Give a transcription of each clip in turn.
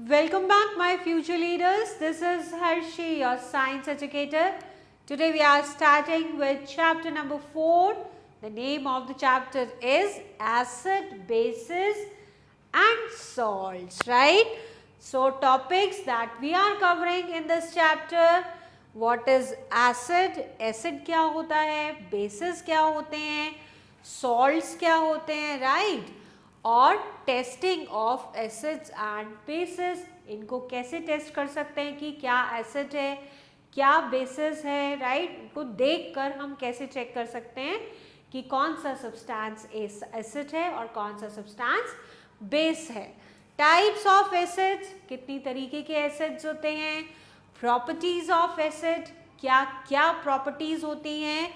Welcome back, my future leaders. This is Harshi, your science educator. Today we are starting with chapter number 4. The name of the chapter is acid, bases and salts, right? So topics that we are covering in this chapter. What is acid? Acid क्या होता है? Bases क्या होते हैं? Salts क्या होते हैं? Right? और testing of acids and basis, इनको कैसे टेस्ट कर सकते हैं कि क्या एसिड है क्या बेसिस है, राइट? इनको देखकर हम कैसे चेक कर सकते हैं कि कौन सा सब्सटेंस एसिड है और कौन सा सब्सटेंस बेस है। टाइप्स ऑफ एसिड्स, कितनी तरीके के एसिड्स होते हैं। प्रॉपर्टीज ऑफ एसिड, क्या क्या प्रॉपर्टीज होती हैं,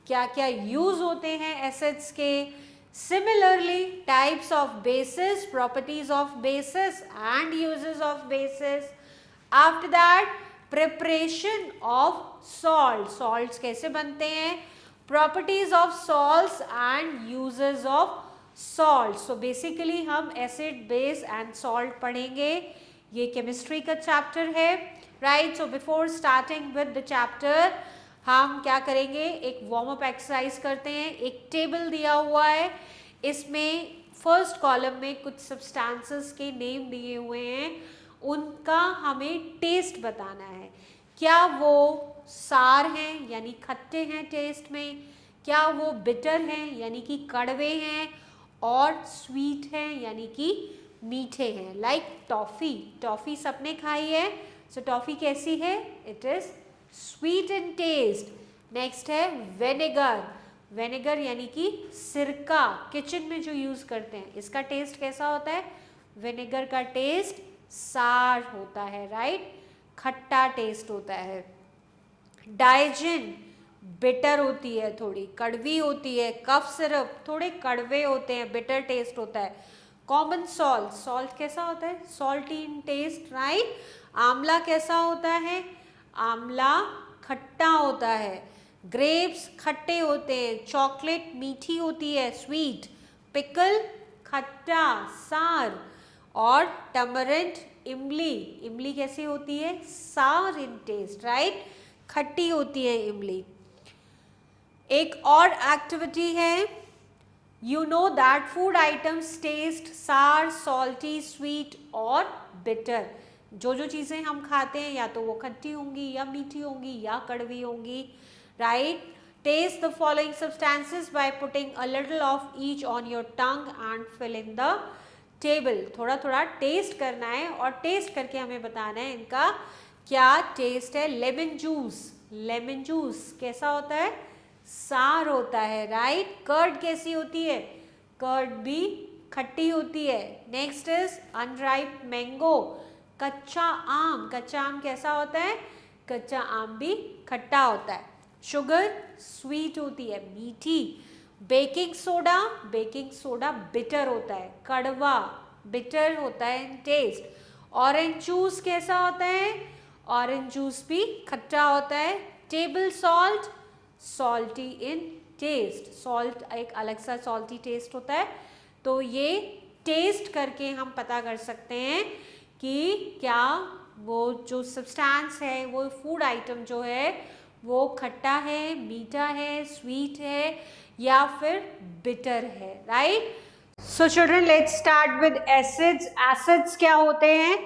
क्या क्या यूज होते हैं एसिड्स के। Similarly, types of bases, properties of bases and uses of bases. After that, preparation of salt. Salts कैसे बनते हैं, properties of salts and uses of salt. So basically हम acid, base and salt पढ़ेंगे। ये chemistry का chapter है, right? So before starting with the chapter, हम क्या करेंगे, एक वार्म अप एक्सरसाइज करते हैं। एक टेबल दिया हुआ है, इसमें फर्स्ट कॉलम में कुछ सब्सटेंसेस के नेम दिए हुए हैं, उनका हमें टेस्ट बताना है। क्या वो सार हैं यानी खट्टे हैं टेस्ट में, क्या वो बिटर हैं यानी कि कड़वे हैं, और स्वीट हैं यानी कि मीठे हैं। लाइक टॉफ़ी, टॉफ़ी सबने खाई है। सो टॉफ़ी कैसी है, it is sweet in taste. Next है वेनेगर, वेनेगर यानी कि सिरका, किचन में जो यूज करते हैं, इसका टेस्ट कैसा होता है, विनेगर का टेस्ट सार होता है, राइट? खट्टा टेस्ट होता है। डाइजिन बिटर होती है, थोड़ी कड़वी होती है। कफ सिरप थोड़े कड़वे होते हैं, बिटर टेस्ट होता है। कॉमन सॉल्ट, सॉल्ट कैसा होता है, सॉल्टी इन टेस्ट, राइट? आंवला कैसा होता है, आंवला खट्टा होता है। ग्रेप्स खट्टे होते हैं। चॉकलेट मीठी होती है, स्वीट। पिकल खट्टा, सार। और टमरिंड, इमली, इमली कैसी होती है, सार इन टेस्ट, राइट? खट्टी होती है इमली। एक और एक्टिविटी है, you know that food items taste sour, salty, sweet और बिटर। जो जो चीज़ें हम खाते हैं या तो वो खट्टी होंगी या मीठी होंगी या कड़वी होंगी, right? Test the following substances by putting a little of each on your tongue and fill in the table. थोड़ा थोड़ा टेस्ट करना है और टेस्ट करके हमें बताना है इनका क्या टेस्ट है। लेमन जूस, लेमन जूस कैसा होता है, सार होता है, राइट? कर्ड कैसी होती है, कर्ड भी खट्टी होती है। नेक्स्ट इज अनराइप मैंगो, कच्चा आम, कच्चा आम कैसा होता है, कच्चा आम भी खट्टा होता है। शुगर स्वीट होती है, मीठी। Baking soda, baking soda bitter होता है, कड़वा, बिटर होता है इन टेस्ट। ऑरेंज जूस कैसा होता है, ऑरेंज जूस भी खट्टा होता है। टेबल सॉल्ट, सॉल्टी इन टेस्ट, सॉल्ट एक अलग सा सॉल्टी टेस्ट होता है। तो ये टेस्ट करके हम पता कर सकते हैं कि क्या वो जो सब्सटेंस है, वो फूड आइटम जो है वो खट्टा है, मीठा है, स्वीट है या फिर बिटर है, right? So children, let's start with acids. Acids क्या होते हैं?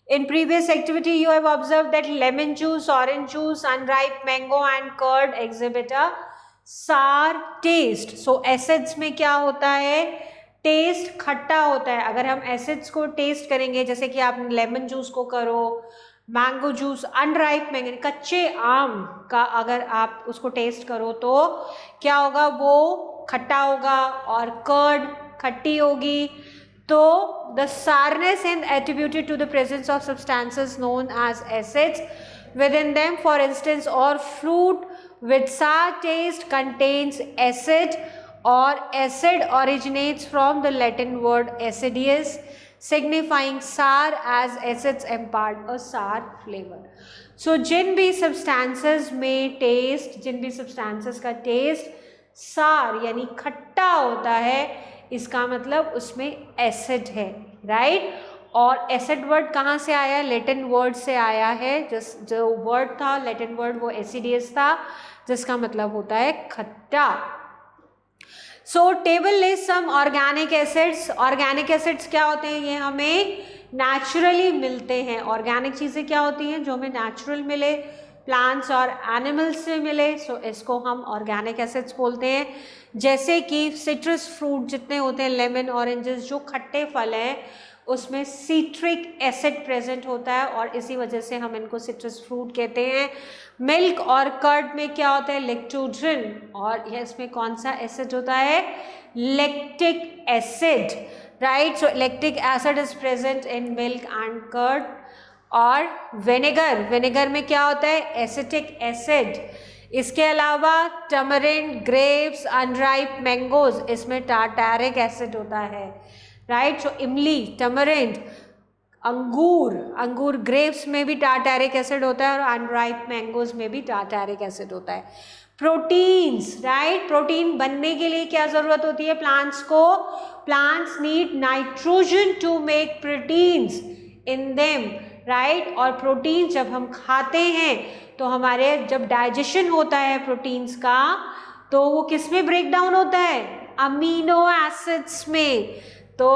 In previous activity you have observed that lemon juice, orange juice, unripe mango and curd exhibit a sour taste. So acids में क्या होता है, टेस्ट खट्टा होता है। अगर हम एसिड्स को टेस्ट करेंगे, जैसे कि आप लेमन जूस को करो, मैंगो जूस, अनराइप मैंगो, कच्चे आम का अगर आप उसको टेस्ट करो तो क्या होगा, वो खट्टा होगा और कर्ड खट्टी होगी। तो the सारनेस is attributed to the presence of substances known as acids within them. For instance, or fruit with sour taste contains acid, or acid originates from the Latin word acidius signifying sour, as acids impart a sour flavor. So जिन भी substances में test, जिन भी substances का test सार यानी खट्टा होता है, इसका मतलब उसमें एसिड है, राइट? और एसिड वर्ड कहाँ से आया? लैटिन वर्ड से आया है। जो वर्ड था लैटिन वर्ड वो एसिडियस था, जिसका मतलब होता है खट्टा। So table list some organic acids. Organic acids क्या होते हैं? ये हमें नेचुरली मिलते हैं। ऑर्गेनिक चीज़ें क्या होती हैं? जो हमें नेचुरल मिले, प्लांट्स और एनिमल्स से मिले, सो इसको हम ऑर्गेनिक एसिड्स बोलते हैं। जैसे कि सिट्रस फ्रूट जितने होते हैं, लेमन, ऑरेंजेस, जो खट्टे फल हैं उसमें सिट्रिक एसिड प्रेजेंट होता है और इसी वजह से हम इनको सिट्रस फ्रूट कहते हैं। मिल्क और कर्ड में क्या होता है? लैक्टोजन, और यह इसमें कौन सा एसिड होता है? Lactic acid, right. So lactic acid is present in milk and curd. और विनेगर, विनेगर में क्या होता है? Acetic acid. इसके अलावा टमरिंड, ग्रेप्स, अनराइप मैंगोज, इसमें टार्टारिक एसिड होता है, राइट। सो इमली, टमरिंड, अंगूर, अंगूर ग्रेप्स में भी टार्टारिक एसिड होता है और अनराइप मैंगोज में भी टार्टारिक एसिड होता है। Proteins, right. प्रोटीन बनने के लिए क्या ज़रूरत होती है प्लांट्स को? Plants need nitrogen to make proteins in them, right. और प्रोटीन जब हम खाते हैं तो हमारे जब डाइजेशन होता है प्रोटीन्स का, तो वो किस में ब्रेक डाउन होता है? अमीनो एसिड्स में। तो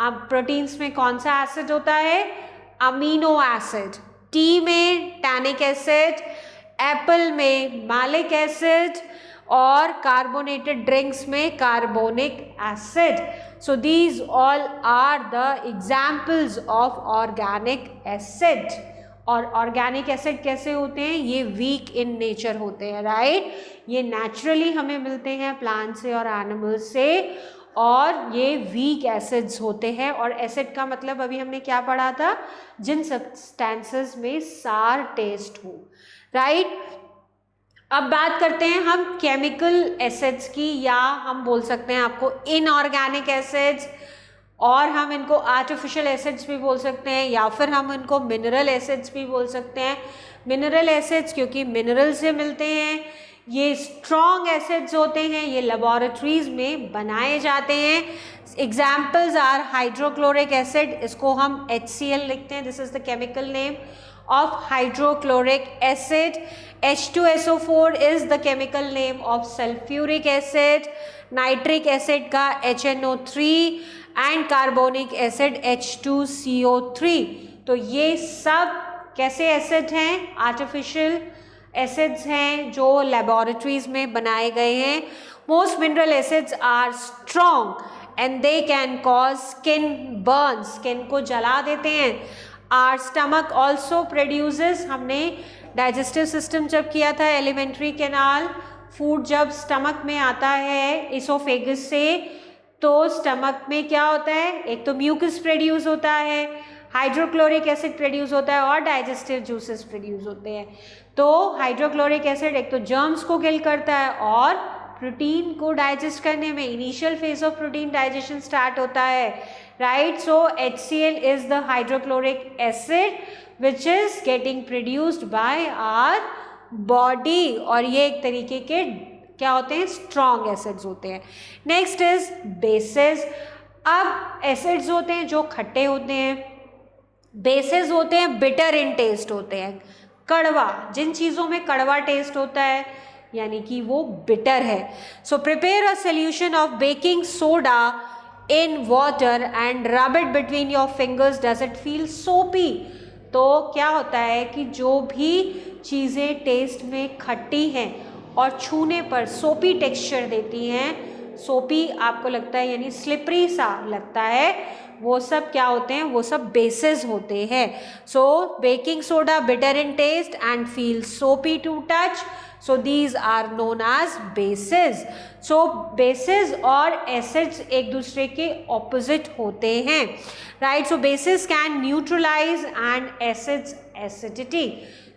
अब प्रोटीन्स में कौन सा एसिड होता है? Amino acid. टी में टैनिक एसिड, एप्पल में मैलिक एसिड और कार्बोनेटेड ड्रिंक्स में carbonic acid. So these all are the examples of organic acid. और ऑर्गेनिक एसिड कैसे होते हैं? ये वीक इन नेचर होते हैं, राइट। ये नेचुरली हमें मिलते हैं प्लांट से और एनिमल से, और ये वीक एसिड्स होते हैं। और एसिड का मतलब अभी हमने क्या पढ़ा था? जिन सब्सटेंसेस में सार टेस्ट हो, राइट। अब बात करते हैं हम केमिकल एसिड्स की, या हम बोल सकते हैं आपको इनऑर्गेनिक एसिड्स, और हम इनको आर्टिफिशियल एसिड्स भी बोल सकते हैं, या फिर हम इनको मिनरल एसिड्स भी बोल सकते हैं। मिनरल एसिड्स क्योंकि मिनरल से मिलते हैं, ये स्ट्रॉन्ग एसिड्स होते हैं, ये लेबोरेटरीज में बनाए जाते हैं। एग्जाम्पल्स आर हाइड्रोक्लोरिक एसिड, इसको हम HCl लिखते हैं, this is the chemical name of hydrochloric acid. H2SO4 is the chemical name of sulfuric acid. Nitric acid का HNO3 and carbonic acid H2CO3. तो ये सब कैसे एसिड हैं? आर्टिफिशियल एसिड्स हैं जो लेबोरेटरीज में बनाए गए हैं। Most mineral acids are strong and they can cause skin burn, skin को जला देते हैं। आर स्टमक ऑल्सो प्रोड्यूसेस, हमने डाइजेस्टिव सिस्टम जब किया था एलिमेंट्री कैनाल, फूड जब स्टमक में आता है इसोफेगस से, तो स्टमक में क्या होता है? एक तो म्यूकस प्रोड्यूस होता है, हाइड्रोक्लोरिक एसिड प्रोड्यूस होता है और डाइजेस्टिव जूसेस प्रोड्यूस होते हैं। तो हाइड्रोक्लोरिक एसिड एक तो जर्म्स को किल करता है और प्रोटीन को डाइजेस्ट करने में initial phase of protein digestion start होता है, right. So HCl is the hydrochloric acid which is getting produced by our body, और ये एक तरीके के क्या होते हैं? स्ट्रॉन्ग एसिड्स होते हैं। Next is basis. अब एसिड्स होते हैं जो खट्टे होते हैं, बेसिस होते हैं बिटर इन टेस्ट होते हैं, कड़वा। जिन चीज़ों में कड़वा टेस्ट होता है यानी कि वो बिटर है। So prepare a solution of baking soda in water and rub it between your fingers, does it feel सोपी? तो क्या होता है कि जो भी चीज़ें टेस्ट में खट्टी हैं और छूने पर सोपी टेक्सचर देती हैं, सोपी आपको लगता है यानी स्लिपरी सा लगता है, वो सब क्या होते हैं? वो सब बेसिस होते हैं। So baking soda bitter in taste and feel soapy to touch, so these are known as bases. so bases और acids एक दूसरे के opposite होते हैं, right. so bases can neutralize and acids acidity.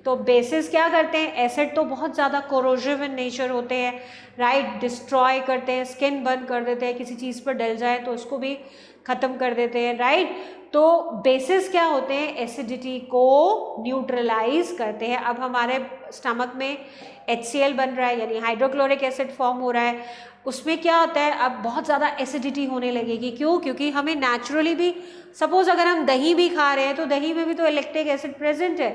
तो bases क्या करते हैं? acid तो बहुत ज़्यादा corrosive in nature होते हैं, right. destroy करते हैं, skin burn कर देते हैं, किसी चीज़ पर डल जाए तो उसको भी ख़त्म कर देते हैं, right. तो बेसिस क्या होते हैं, एसिडिटी को न्यूट्रलाइज करते हैं। अब हमारे स्टमक में HCl बन रहा है, यानी हाइड्रोक्लोरिक एसिड फॉर्म हो रहा है, उसमें क्या होता है, अब बहुत ज़्यादा एसिडिटी होने लगेगी। क्यों? क्योंकि हमें नेचुरली भी, सपोज अगर हम दही भी खा रहे हैं तो दही में भी तो लैक्टिक एसिड प्रेजेंट है,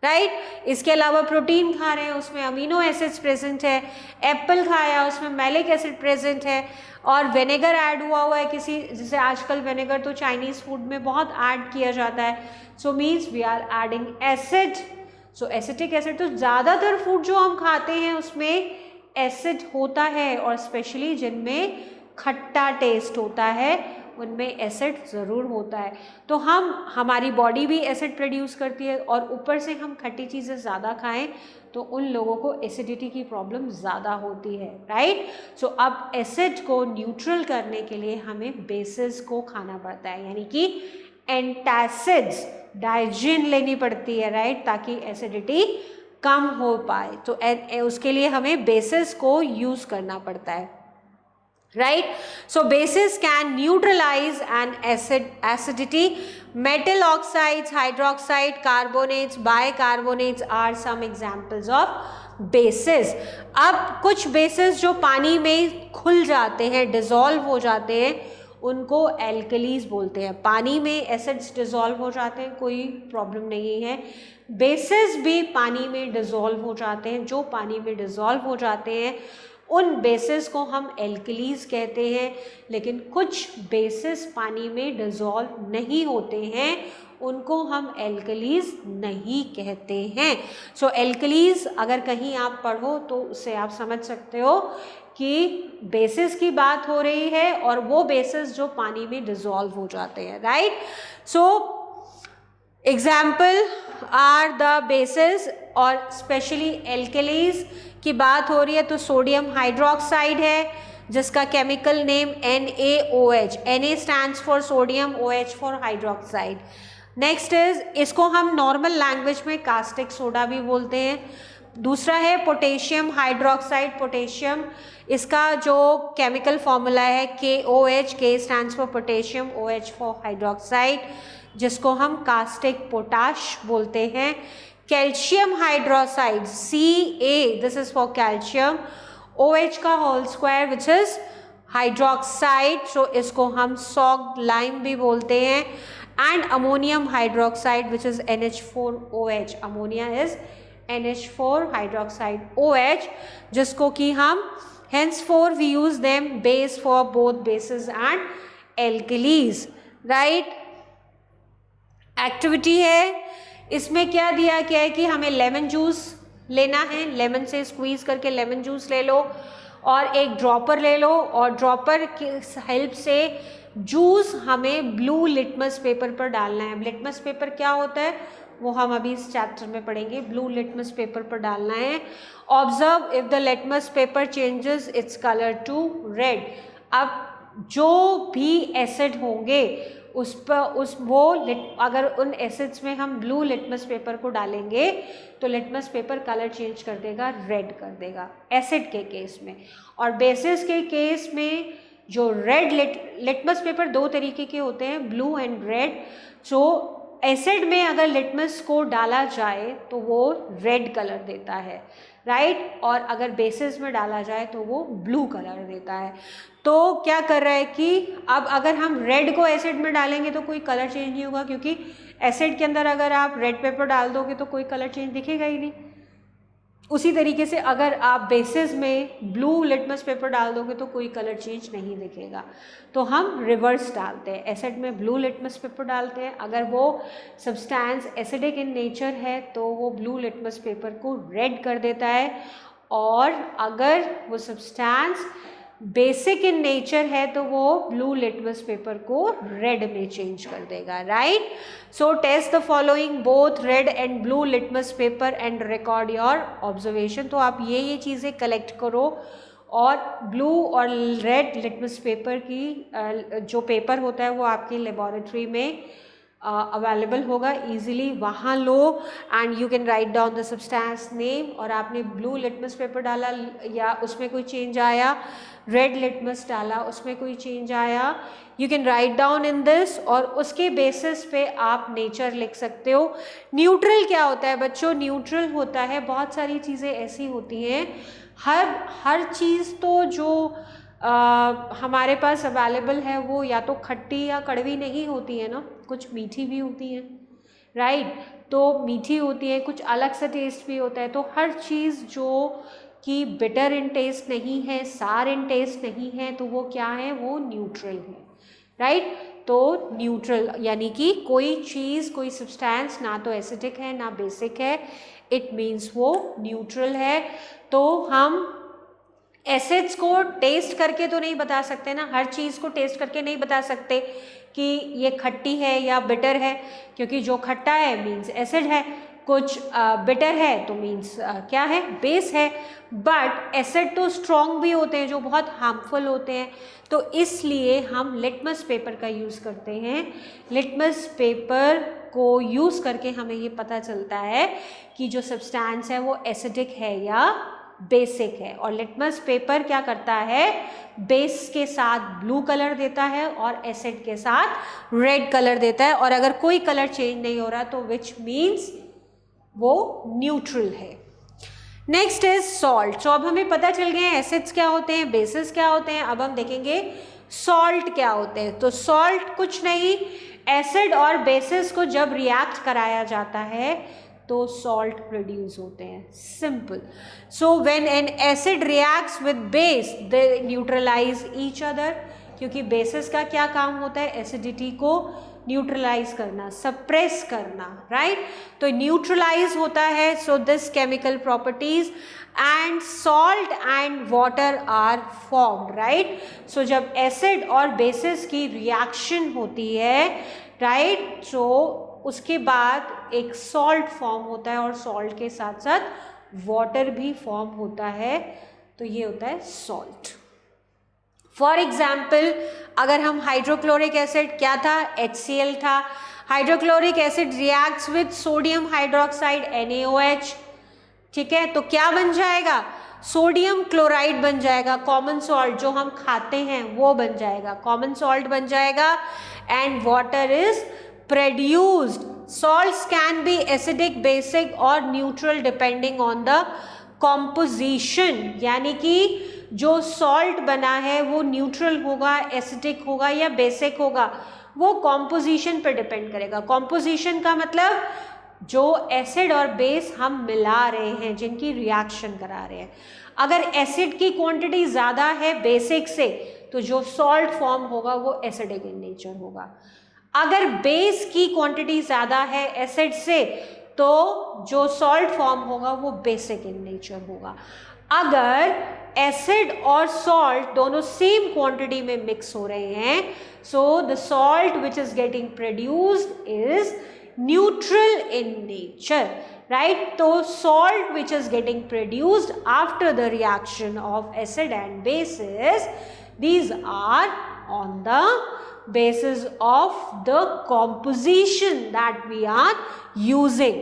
राइट। इसके अलावा प्रोटीन खा रहे हैं, उसमें अमीनो एसिड्स प्रेजेंट है। एप्पल खाया, उसमें मैलिक एसिड प्रेजेंट है। और विनेगर ऐड हुआ है किसी, जैसे आजकल विनेगर तो चाइनीज़ फूड में बहुत ऐड किया जाता है, so means we are adding acid. So acetic acid, तो ज़्यादातर फूड जो हम खाते हैं उसमें एसिड होता है, और स्पेशली जिनमें खट्टा टेस्ट होता है उनमें एसिड ज़रूर होता है। तो हमारी बॉडी भी एसिड प्रोड्यूस करती है, और ऊपर से हम खट्टी चीज़ें ज़्यादा खाएं तो उन लोगों को एसिडिटी की प्रॉब्लम ज़्यादा होती है, राइट। सो अब एसिड को न्यूट्रल करने के लिए हमें बेसिस को खाना पड़ता है, यानी कि एंटासिड्स, डाइजिन लेनी पड़ती है, राइट, ताकि एसिडिटी कम हो पाए। तो उसके लिए हमें बेसिस को यूज़ करना पड़ता है, right. So bases can neutralize an acidity. Metal oxides, hydroxide, carbonates, bicarbonates are some examples of bases. अब कुछ bases जो पानी में खुल जाते हैं, डिसॉल्व हो जाते हैं, उनको एल्कलीज बोलते हैं। पानी में एसिड्स डिसॉल्व हो जाते हैं, कोई प्रॉब्लम नहीं है। बेसिस भी पानी में डिसॉल्व हो जाते हैं। जो पानी में डिसॉल्व हो जाते हैं उन बेसिस को हम एल्कलीज कहते हैं, लेकिन कुछ बेसिस पानी में डिसॉल्व नहीं होते हैं, उनको हम एल्कलीज नहीं कहते हैं। सो एल्कलीज अगर कहीं आप पढ़ो तो उससे आप समझ सकते हो कि बेसिस की बात हो रही है, और वो बेसिस जो पानी में डिसॉल्व हो जाते हैं, right. So example are the bases, और स्पेशली एल्कलीज की बात हो रही है तो सोडियम हाइड्रोक्साइड है, जिसका chemical name NaOH, Na stands for sodium, OH for hydroxide. Next is, इसको हम नॉर्मल लैंग्वेज में कास्टिक सोडा भी बोलते हैं। दूसरा है पोटेशियम हाइड्रोक्साइड, पोटेशियम, इसका जो केमिकल फॉर्मूला है KOH, K stands for potassium, OH for hydroxide, जिसको हम कास्टिक पोटाश बोलते हैं। Calcium hydroxide Ca, this is for calcium, OH का whole square which is hydroxide, so इसको हम सॉल्ट लाइम भी बोलते हैं। And ammonium hydroxide which is NH4OH, ammonia is NH4 hydroxide OH, जिसको कि हम henceforth we use them base for both bases and alkalis, right. Activity है, इसमें क्या दिया गया है कि हमें लेमन जूस लेना है, लेमन से स्क्वीज़ करके लेमन जूस ले लो, और एक ड्रॉपर ले लो, और ड्रॉपर की हेल्प से जूस हमें ब्लू लिटमस पेपर पर डालना है। लिटमस पेपर क्या होता है वो हम अभी इस चैप्टर में पढ़ेंगे। ब्लू लिटमस पेपर पर डालना है। Observe if the litmus paper changes its colour to red. अब जो भी एसिड होंगे उस पर अगर उन एसिड्स में हम ब्लू लिटमस पेपर को डालेंगे तो लिटमस पेपर कलर चेंज कर देगा, रेड कर देगा एसिड के केस में। और बेसिस के केस में जो रेड लिटमस पेपर दो तरीके के होते हैं, blue and red. So acid में अगर लिटमस को डाला जाए तो वो रेड कलर देता है, राइट, और अगर बेसिस में डाला जाए तो वो ब्लू कलर देता है। तो क्या कर रहा है कि अब अगर हम रेड को एसिड में डालेंगे तो कोई कलर चेंज नहीं होगा, क्योंकि एसिड के अंदर अगर आप रेड पेपर डाल दोगे तो कोई कलर चेंज दिखेगा ही नहीं। उसी तरीके से अगर आप बेसिस में ब्लू लिटमस पेपर डाल दोगे तो कोई कलर चेंज नहीं दिखेगा। तो हम रिवर्स डालते हैं, एसिड में ब्लू लिटमस पेपर डालते हैं। अगर वो सब्सटेंस एसिडिक इन नेचर है तो वो ब्लू लिटमस पेपर को रेड कर देता है, और अगर वो सब्सटेंस बेसिक इन नेचर है तो वो ब्लू लिटमस पेपर को रेड में चेंज कर देगा, right. So test the following both red and blue litmus paper and record your observation. तो आप ये चीज़ें कलेक्ट करो, और ब्लू और रेड लिटमस पेपर की जो पेपर होता है वो आपकी लेबोरेटरी में अवेलेबल होगा इजीली, वहाँ लो and you can write down the substance name. और आपने ब्लू लिटमस पेपर डाला या उसमें कोई चेंज आया, रेड लिटमस डाला उसमें कोई चेंज आया, you can write down in this और उसके बेसिस पे आप नेचर लिख सकते हो। न्यूट्रल क्या होता है बच्चों? न्यूट्रल होता है, बहुत सारी चीज़ें ऐसी होती हैं, हर चीज़ तो जो हमारे पास अवेलेबल है वो या तो खट्टी या कड़वी नहीं होती है ना, कुछ मीठी भी होती है, राइट? तो मीठी होती है, कुछ अलग सा टेस्ट भी होता है। तो हर चीज़ जो कि बिटर इन टेस्ट नहीं है, सार इन टेस्ट नहीं है, तो वो क्या है? वो न्यूट्रल है, राइट? तो न्यूट्रल यानी कि कोई चीज़, कोई सब्सटेंस ना तो एसिडिक है ना बेसिक है, इट मीन्स वो न्यूट्रल है। तो हम एसिड्स को टेस्ट करके तो नहीं बता सकते ना, हर चीज़ को टेस्ट करके नहीं बता सकते कि ये खट्टी है या बिटर है, क्योंकि जो खट्टा है मीन्स एसिड है, कुछ बिटर है तो मीन्स क्या है? बेस है। बट एसिड तो स्ट्रॉन्ग भी होते हैं जो बहुत हार्मफुल होते हैं, तो इसलिए हम लिटमस पेपर का यूज़ करते हैं। लिटमस पेपर को यूज़ करके हमें ये पता चलता है कि जो सब्सटेंस है वो एसिडिक है या बेसिक है। और लिटमस पेपर क्या करता है? बेस के साथ ब्लू कलर देता है और एसिड के साथ रेड कलर देता है, और अगर कोई कलर चेंज नहीं हो रहा तो विच मीन्स वो न्यूट्रल है। Next is salt. तो अब हमें पता चल गया है एसिड्स क्या होते हैं, बेसिस क्या होते हैं, अब हम देखेंगे सॉल्ट क्या होते हैं। तो सॉल्ट कुछ नहीं, एसिड और बेसिस को जब रिएक्ट कराया जाता है तो सॉल्ट प्रोड्यूस होते हैं, simple. So when an acid reacts with base they neutralize each other, क्योंकि बेसिस का क्या काम होता है? एसिडिटी को न्यूट्रलाइज करना, सप्रेस करना, राइट? तो न्यूट्रलाइज होता है। So this chemical properties and salt and water are formed, right? So जब एसिड और बेसिस की रिएक्शन होती है, राइट, सो उसके बाद एक सॉल्ट फॉर्म होता है और सॉल्ट के साथ साथ वाटर भी फॉर्म होता है, तो ये होता है सॉल्ट। फॉर एग्जाम्पल, अगर हम हाइड्रोक्लोरिक एसिड, क्या था? HCl था। Hydrochloric acid reacts with sodium hydroxide NaOH, ठीक है, तो क्या बन जाएगा? सोडियम क्लोराइड बन जाएगा। कॉमन सॉल्ट जो हम खाते हैं वो बन जाएगा, कॉमन सॉल्ट बन जाएगा, and water is produced. Salts can be acidic, basic और neutral depending on the composition, यानी कि जो सॉल्ट बना है वो न्यूट्रल होगा, एसिडिक होगा या बेसिक होगा, वो कॉम्पोजिशन पर डिपेंड करेगा। कॉम्पोजिशन का मतलब जो एसिड और बेस हम मिला रहे हैं, जिनकी रिएक्शन करा रहे हैं। अगर एसिड की क्वांटिटी ज़्यादा है बेसिक से, तो जो सॉल्ट फॉर्म होगा वो एसिडिक इन नेचर होगा। अगर बेस की क्वांटिटी ज़्यादा है एसिड से, तो जो सॉल्ट फॉर्म होगा वो बेसिक इन नेचर होगा। अगर एसिड और सॉल्ट दोनों सेम क्वांटिटी में मिक्स हो रहे हैं, so the salt which is getting produced is neutral in nature, right? तो salt which is getting produced after the reaction of acid and bases, these are on the basis of the composition that we are using.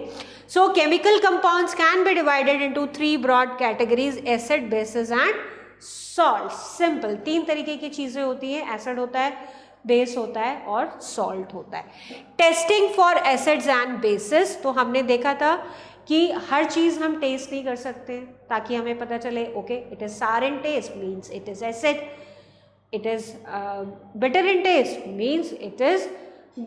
So chemical compounds can be divided into three broad categories: acid, bases and salt. Simple, तीन तरीके की चीजें होती हैं, acid होता है, base होता है और सॉल्ट होता है। Testing for acids and basis, तो हमने देखा था कि हर चीज़ हम टेस्ट नहीं कर सकते ताकि हमें पता चले okay it is sour in taste means it is acid, it is bitter in taste means it is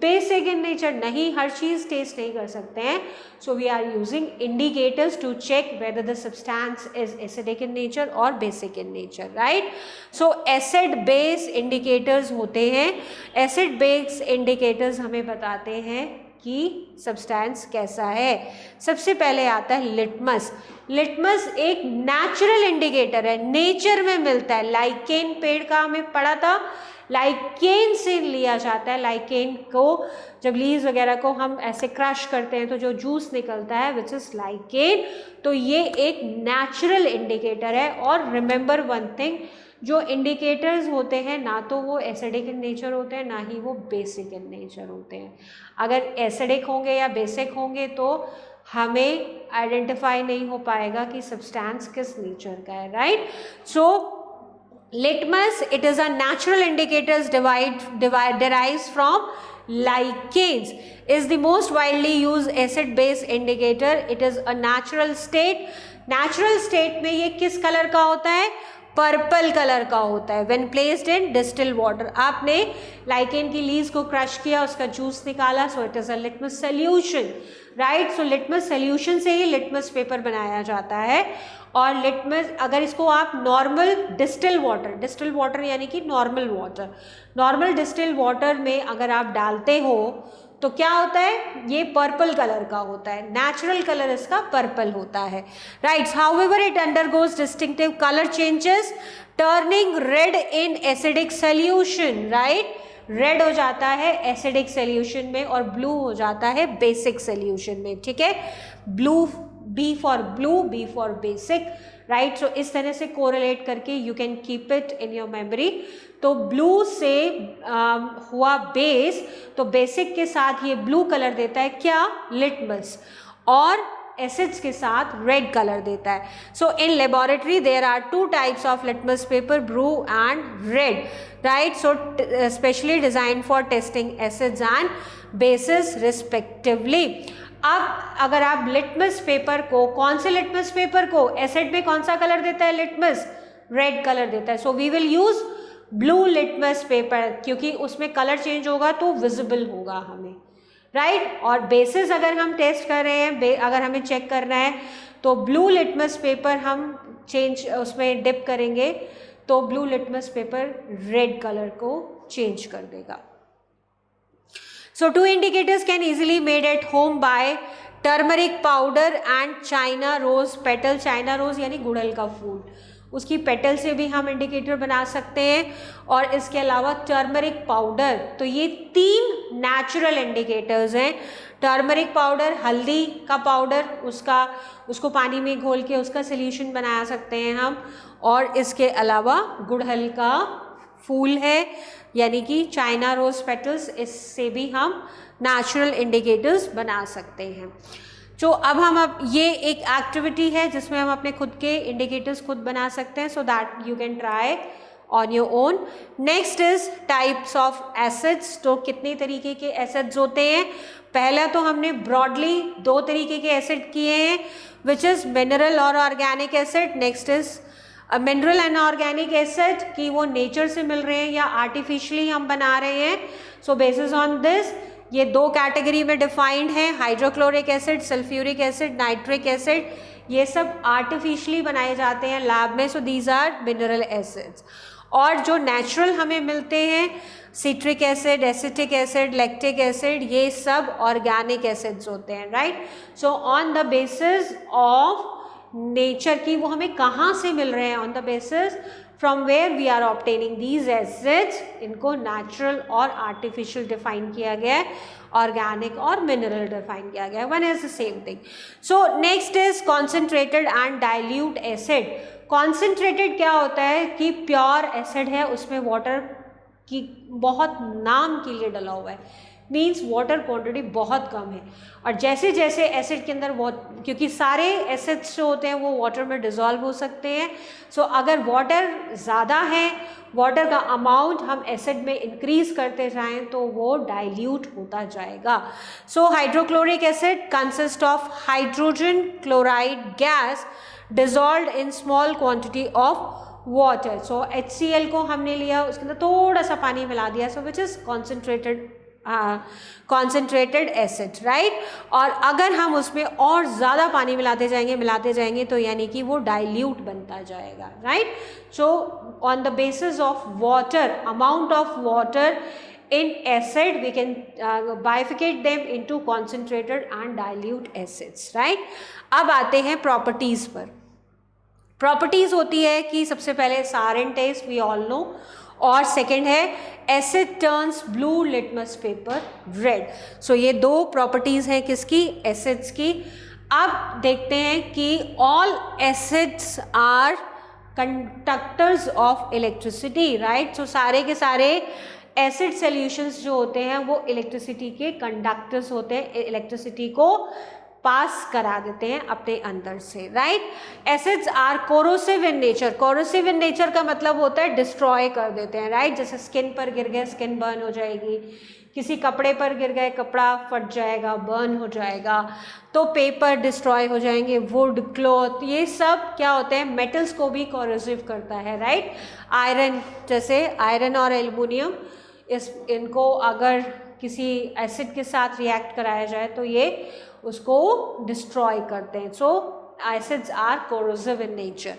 basic in nature। नहीं, हर चीज़ टेस्ट नहीं कर सकते हैं। so we are using indicators to check whether the substance is acidic in nature or basic in nature, right? so acid base indicators होते हैं। acid base indicators हमें बताते हैं कि सब्सटेंस कैसा है। सबसे पहले आता है लिटमस। लिटमस एक नेचुरल इंडिकेटर है, नेचर में मिलता है। लाइकेन पेड़ का हमें पढ़ा था, लाइकेन से लिया जाता है। लाइकेन को जब लीव्स वगैरह को हम ऐसे क्रश करते हैं तो जो जूस निकलता है विच इज लाइकेन, तो ये एक नेचुरल इंडिकेटर है। और रिमेंबर वन थिंग, जो इंडिकेटर्स होते हैं ना तो वो एसिडिक इन नेचर होते हैं, ना ही वो बेसिक इन नेचर होते हैं। अगर एसिडिक होंगे या बेसिक होंगे तो हमें आइडेंटिफाई नहीं हो पाएगा कि सब्सटेंस किस नेचर का है, right. So litmus, it is a natural indicators derives from lichens, is the most widely used acid base indicator. It is a natural state. Natural state में ये किस कलर का होता है? पर्पल कलर का होता है। When placed in distilled water, आपने लाइकेन की लीव्स को क्रश किया, उसका जूस निकाला, so it is a litmus solution, right? So litmus solution से ही litmus पेपर बनाया जाता है। और लिटमस, अगर इसको आप नॉर्मल डिस्टिल वाटर यानी कि नॉर्मल डिस्टिल वाटर में अगर आप डालते हो तो क्या होता है? ये पर्पल कलर का होता है, नेचुरल कलर इसका पर्पल होता है, right. However it undergoes distinctive colour changes turning red in acidic solution, right. Red हो जाता है एसिडिक सोल्यूशन में और ब्लू हो जाता है बेसिक सोल्यूशन में, ठीक है। Blue, B for blue, B for basic, right. So इस तरह से कोरिलेट करके you can keep it in your memory. तो ब्लू से हुआ बेस, तो बेसिक के साथ ये ब्लू कलर देता है क्या? लिटमस, और एसिड्स के साथ रेड कलर देता है। So in laboratory there are 2 types of litmus paper, blue and red, right. So specially design for testing acids and bases respectively. अब अगर आप लिटमस पेपर को, कौन से लिटमस पेपर को? एसिड में कौन सा कलर देता है लिटमस? रेड कलर देता है। So we will use blue litmus paper, क्योंकि उसमें कलर चेंज होगा तो विजिबल होगा हमें, राइट। और बेसिस अगर हम टेस्ट कर रहे हैं, अगर हमें चेक करना है तो ब्लू लिटमस पेपर हम उसमें डिप करेंगे तो blue litmus paper red colour को चेंज कर देगा। So 2 indicators can easily made at home by turmeric powder and China rose petal. China rose यानी गुड़हल का फूल, उसकी पेटल से भी हम इंडिकेटर बना सकते हैं। और इसके अलावा टर्मरिक पाउडर, तो ये 3 नेचुरल इंडिकेटर्स हैं। टर्मरिक पाउडर, हल्दी का पाउडर, उसको पानी में घोल के उसका सोल्यूशन बना सकते हैं हम। और इसके अलावा गुड़हल का फूल है यानी कि चाइना रोज पेटल्स, इससे भी हम नेचुरल इंडिकेटर्स बना सकते हैं। जो अब ये एक एक्टिविटी है जिसमें हम अपने खुद के इंडिकेटर्स खुद बना सकते हैं, so that you can try on your own. Next is types of acids. तो कितने तरीके के एसिड्स होते हैं? पहला तो हमने ब्रॉडली 2 तरीके के एसिड किए हैं, विच इज मिनरल और organic acid. Next is mineral and organic acid कि वो नेचर से मिल रहे हैं या आर्टिफिशियली हम बना रहे हैं। सो बेसिस ऑन दिस ये 2 कैटेगरी में डिफाइंड है, hydrochloric acid, sulphuric acid, nitric acid. ये सब आर्टिफिशियली बनाए जाते हैं लैब में, so these are mineral acids. और जो नेचुरल हमें मिलते हैं, citric acid, acetic acid, lactic acid, ये सब ऑर्गेनिक एसिड्स होते हैं, right. So on the basis of nature की वो हमें कहाँ से मिल रहे हैं, on the basis from where we are obtaining these acids, इनको नेचुरल और आर्टिफिशियल डिफाइन किया गया है, ऑर्गेनिक और मिनरल डिफाइन किया गया है, one is the same thing. So next is concentrated and dilute acid. Concentrated क्या होता है कि प्योर एसिड है, उसमें वाटर की बहुत नाम के लिए डला हुआ है, मीन्स वाटर क्वांटिटी बहुत कम है। और जैसे जैसे एसिड के अंदर क्योंकि सारे एसिड्स जो होते हैं वो वाटर में डिज़ोल्व हो सकते हैं, सो अगर वाटर ज़्यादा है, वाटर का अमाउंट हम एसिड में इंक्रीज करते जाएं तो वो डाइल्यूट होता जाएगा। So hydrochloric acid consist of hydrogen chloride gas dissolved in small quantity of water. So HCl को हमने लिया, उसके अंदर थोड़ा सा पानी मिला दिया, so which is concentrated acid, right. और अगर हम उसमें और ज़्यादा पानी मिलाते जाएंगे तो यानी कि वो डाइल्यूट बनता जाएगा, right. So on the basis of water, amount of water in acid we can bifurcate them into concentrated and dilute acids, right। अब आते हैं प्रॉपर्टीज पर। प्रॉपर्टीज होती है कि सबसे पहले sour in taste we all know, और सेकेंड है acid turns blue litmus paper red. So ये 2 प्रॉपर्टीज हैं किसकी? एसिड्स की। अब देखते हैं कि all acids are conductors of electricity, right. So सारे के सारे एसिड सॉल्यूशंस जो होते हैं वो इलेक्ट्रिसिटी के कंडक्टर्स होते हैं, इलेक्ट्रिसिटी को पास करा देते हैं अपने अंदर से, right. Acids are corrosive in nature. Corrosive in nature का मतलब होता है डिस्ट्रॉय कर देते हैं, राइट। जैसे स्किन पर गिर गए, स्किन बर्न हो जाएगी, किसी कपड़े पर गिर गए, कपड़ा फट जाएगा, बर्न हो जाएगा, तो पेपर डिस्ट्रॉय हो जाएंगे, वुड, क्लॉथ, ये सब क्या होते हैं, मेटल्स को भी कोरोसिव करता है, राइट। आयरन, जैसे आयरन और एल्युमिनियम, इनको अगर किसी एसिड के साथ रिएक्ट कराया जाए तो ये उसको डिस्ट्रॉय करते हैं। So acids are corrosive in nature.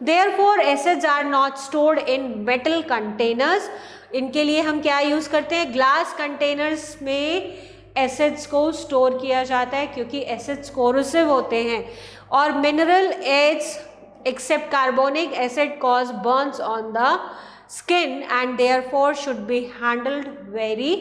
Therefore acids are not stored in metal containers. इनके लिए हम क्या यूज़ करते हैं, ग्लास कंटेनर्स में एसिड्स को स्टोर किया जाता है क्योंकि एसिड्स कोरोसिव होते हैं। और mineral acids except carbonic acid cause burns on the skin and therefore should be handled very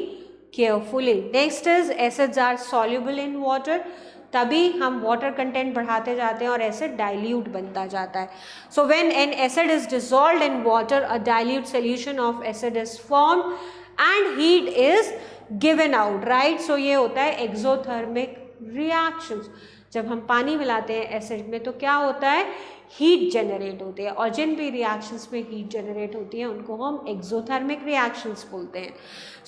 carefully. Next is acids are soluble in water. तभी हम वाटर कंटेंट बढ़ाते जाते हैं और एसिड डाइल्यूट बनता जाता है। So when an acid is dissolved in water, a dilute solution of acid is formed and heat is given out, right. So ये होता है एक्सोथर्मिक रिएक्शंस। जब हम पानी मिलाते हैं एसिड में तो क्या होता है, हीट जनरेट होती है, और जिन भी रिएक्शंस में हीट जनरेट होती है उनको हम एक्सोथर्मिक रिएक्शंस बोलते हैं।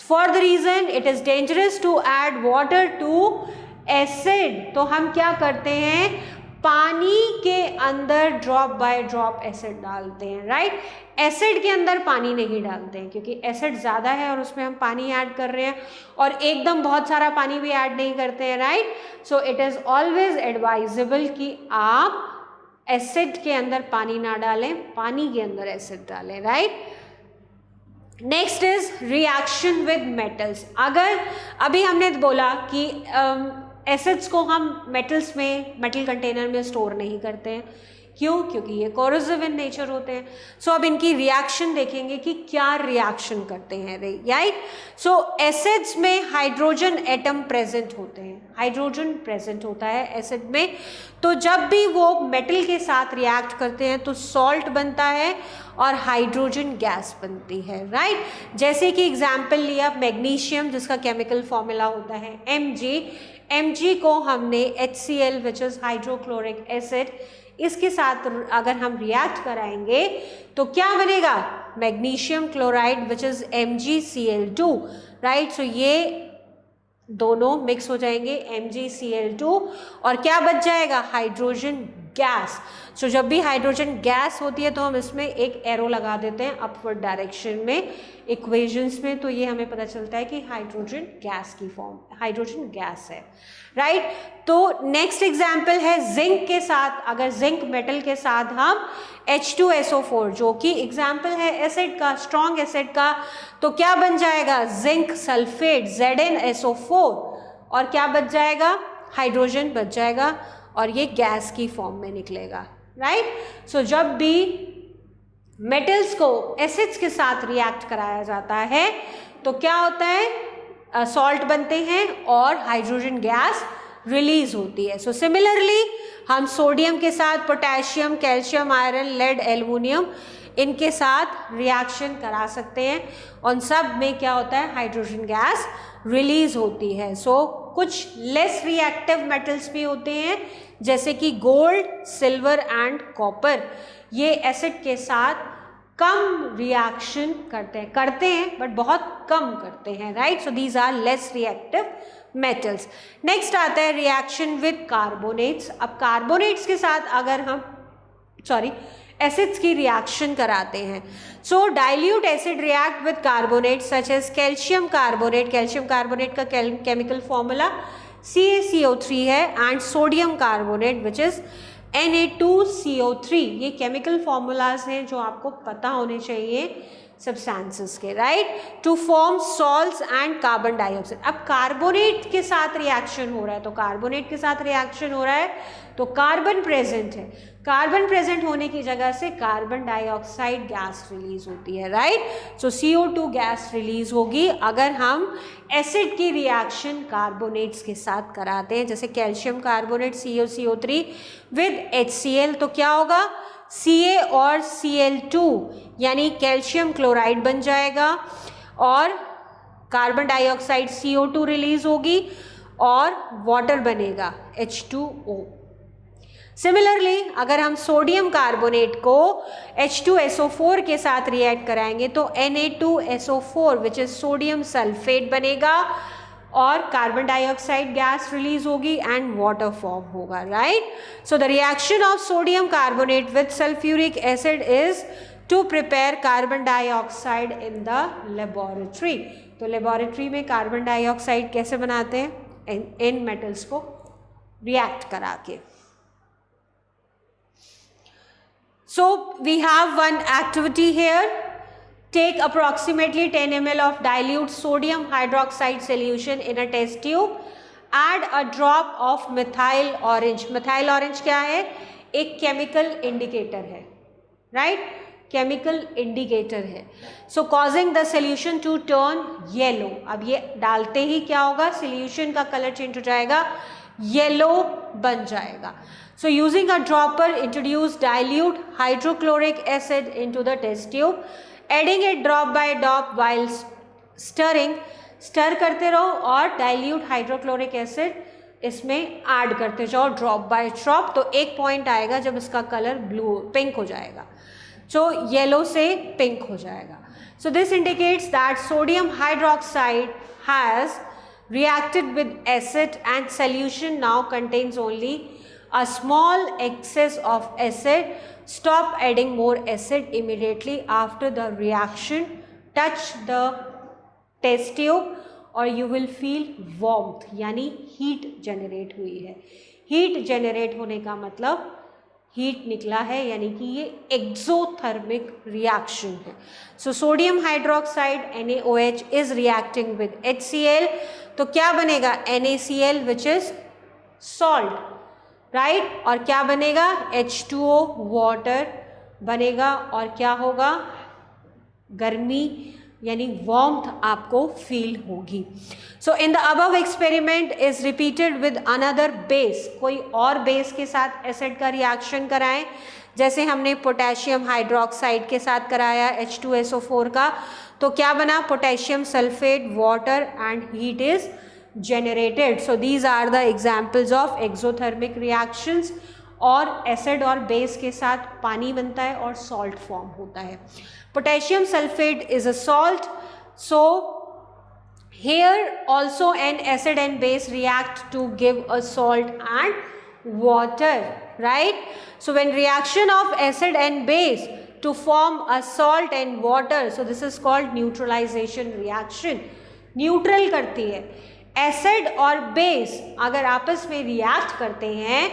For the reason it is dangerous to add water to acid, तो हम क्या करते हैं, पानी के अंदर ड्रॉप बाय ड्रॉप एसिड डालते हैं, राइट। एसिड के अंदर पानी नहीं डालते हैं क्योंकि एसिड ज़्यादा है और उसमें हम पानी ऐड कर रहे हैं, और एकदम बहुत सारा पानी भी ऐड नहीं करते हैं, right. So it is always advisable कि आप एसिड के अंदर पानी ना डालें, पानी के अंदर एसिड डालें, right. Next is reaction with metals. अगर अभी हमने बोला कि एसिड्स को हम मेटल्स में, मेटल कंटेनर में स्टोर नहीं करते हैं, क्यों, क्योंकि ये कोरोसिव इन नेचर होते हैं। सो अब इनकी रिएक्शन देखेंगे कि क्या रिएक्शन करते हैं, राइट। सो एसिड्स में हाइड्रोजन एटम प्रेजेंट होते हैं, हाइड्रोजन प्रेजेंट होता है एसिड में, तो जब भी वो मेटल के साथ रिएक्ट करते हैं तो सॉल्ट बनता है और हाइड्रोजन गैस बनती है, राइट। जैसे कि एग्जाम्पल लिया मैग्नीशियम, जिसका केमिकल फॉर्मूला होता है Mg को हमने HCl which is hydrochloric acid, इसके साथ अगर हम रिएक्ट कराएंगे तो क्या बनेगा, magnesium chloride which is MgCl2, right. So ये दोनों मिक्स हो जाएंगे MgCl2 और क्या बच जाएगा, हाइड्रोजन गैस। सो जब भी हाइड्रोजन गैस होती है तो हम इसमें एक एरो लगा देते हैं अपवर्ड डायरेक्शन में इक्वेशंस में, तो ये हमें पता चलता है कि हाइड्रोजन गैस की फॉर्म, हाइड्रोजन गैस है, राइट। तो नेक्स्ट एग्जाम्पल है जिंक के साथ, अगर जिंक मेटल के साथ हम H2SO4, जो कि एग्जाम्पल है एसिड का, स्ट्रॉन्ग एसिड का, तो क्या बन जाएगा, जिंक सल्फेट ZnSO4, और क्या बच जाएगा, हाइड्रोजन बच जाएगा, और ये गैस की फॉर्म में निकलेगा, राइट। सो जब भी मेटल्स को एसिड्स के साथ रिएक्ट कराया जाता है तो क्या होता है, सॉल्ट बनते हैं और हाइड्रोजन गैस रिलीज होती है। सो सिमिलरली हम सोडियम के साथ potassium, calcium, iron, lead, aluminium, इनके साथ रिएक्शन करा सकते हैं, उन सब में क्या होता है, हाइड्रोजन गैस रिलीज होती है। सो कुछ लेस रिएक्टिव मेटल्स भी होते हैं जैसे कि गोल्ड, सिल्वर एंड कॉपर, ये एसिड के साथ कम रिएक्शन करते हैं बट बहुत कम करते हैं, right. So these are less reactive metals. Next आता है रिएक्शन विद कार्बोनेट्स। अब कार्बोनेट्स के साथ अगर हम एसिड्स की रिएक्शन कराते हैं, so dilute acid react with carbonate such as calcium carbonate, calcium carbonate का केमिकल फॉर्मूला CaCO3 है, and sodium carbonate which is Na2CO3, ये केमिकल फॉर्मूलाज हैं जो आपको पता होने चाहिए सब्सटेंसेस के, right, to form salts and carbon dioxide. अब कार्बोनेट के साथ रिएक्शन हो रहा है, तो कार्बोनेट के साथ रिएक्शन हो रहा है तो कार्बन प्रेजेंट है, कार्बन प्रेजेंट होने की जगह से कार्बन डाइऑक्साइड गैस रिलीज होती है, राइट। सो CO2 गैस रिलीज होगी अगर हम एसिड की रिएक्शन कार्बोनेट्स के साथ कराते हैं, जैसे calcium carbonate CaCO3 with HCl, तो क्या होगा, Ca और Cl2 यानी कैल्शियम क्लोराइड बन जाएगा और कार्बन डाइऑक्साइड CO2 रिलीज होगी और वाटर बनेगा H2O। सिमिलरली अगर हम सोडियम कार्बोनेट को H2SO4 के साथ रिएक्ट कराएंगे तो Na2SO4 which is sodium sulphate बनेगा और कार्बन डाइऑक्साइड गैस रिलीज होगी एंड वाटर फॉर्म होगा, right. So the reaction of sodium carbonate with sulphuric acid is to prepare carbon dioxide in the laboratory. तो laboratory में carbon dioxide कैसे बनाते हैं? इन metals को रिएक्ट करा के। So we have one activity here. Take approximately 10 ml of dilute sodium hydroxide solution in a test tube. Add a drop of methyl orange. Methyl orange क्या है? एक chemical indicator है, right? Chemical indicator है. So causing the solution to turn yellow. अब ये डालते ही क्या होगा? Solution का color change हो जाएगा, yellow बन जाएगा. So using a dropper, introduce dilute hydrochloric acid into the test tube. Adding it drop by drop while stirring. Stir करते रहो और dilute hydrochloric acid इसमें ऐड करते जाओ ड्रॉप बाय ड्रॉप। तो एक पॉइंट आएगा जब इसका कलर ब्लू पिंक हो जाएगा, जो येलो से पिंक हो जाएगा। So this indicates that sodium hydroxide has reacted with acid and solution now contains only a small excess of acid. Stop adding more acid immediately after the reaction. Touch the test tube or you will feel warmth, यानी heat generate हुई है। heat generate होने का मतलब heat निकला है, यानी कि ये exothermic reaction है। So sodium hydroxide NaOH is reacting with HCl. तो क्या बनेगा? NaCl which is salt, right और क्या बनेगा? H2O वाटर बनेगा और क्या होगा? गर्मी यानी वार्मथ आपको फील होगी। So in the above experiment is repeated with another base. कोई और बेस के साथ एसिड का रिएक्शन कराएं, जैसे हमने पोटेशियम हाइड्रोक्साइड के साथ कराया H2SO4 का, तो क्या बना? Potassium sulphate, water and heat is generated. So these are the examples of exothermic reactions। और एसिड और बेस के साथ पानी बनता है और सॉल्ट फॉर्म होता है। Potassium sulphate is a salt. So here also an acid and base react to give a salt and water, right? So when reaction of acid and base to form a salt and water, so this is called neutralization reaction। Neutral करती है। Acid और base अगर आपस में react करते हैं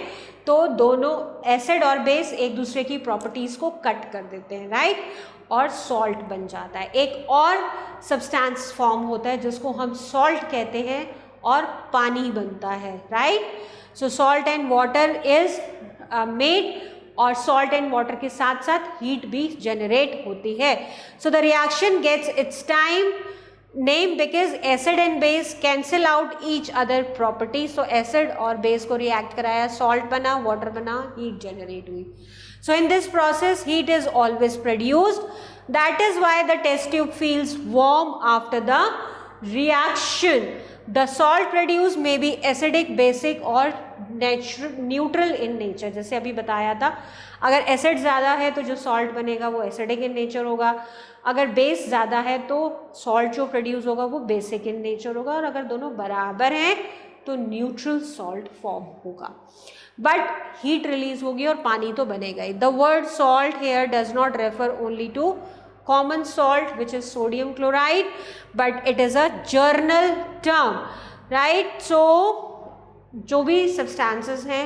तो दोनों एसिड और बेस एक दूसरे की प्रॉपर्टीज को कट कर देते हैं, राइट, और सॉल्ट बन जाता है। एक और सब्सटेंस फॉर्म होता है जिसको हम सॉल्ट कहते हैं और पानी बनता है, right. So salt and water is made और सॉल्ट एंड वाटर के साथ साथ हीट भी जनरेट होती है। So the reaction gets its time name because acid and base cancel out each other property. So acid और बेस को react कराया, सॉल्ट बना, वाटर बना, हीट जनरेट हुई। So in this process heat is always produced, that is why the test tube feels warm after the reaction. The salt produced may be acidic, basic और neutral in nature। जैसे अभी बताया था, अगर acid ज़्यादा है तो जो सॉल्ट बनेगा वो एसिडिक इन नेचर होगा, अगर बेस ज़्यादा है तो सॉल्ट जो प्रोड्यूस होगा वो बेसिक इन नेचर होगा, और अगर दोनों बराबर हैं तो न्यूट्रल सॉल्ट फॉर्म होगा, बट हीट रिलीज होगी और पानी तो बनेगा ही। The word salt here does not refer only to common salt which is sodium chloride, but it is a general term, right? So जो भी substances हैं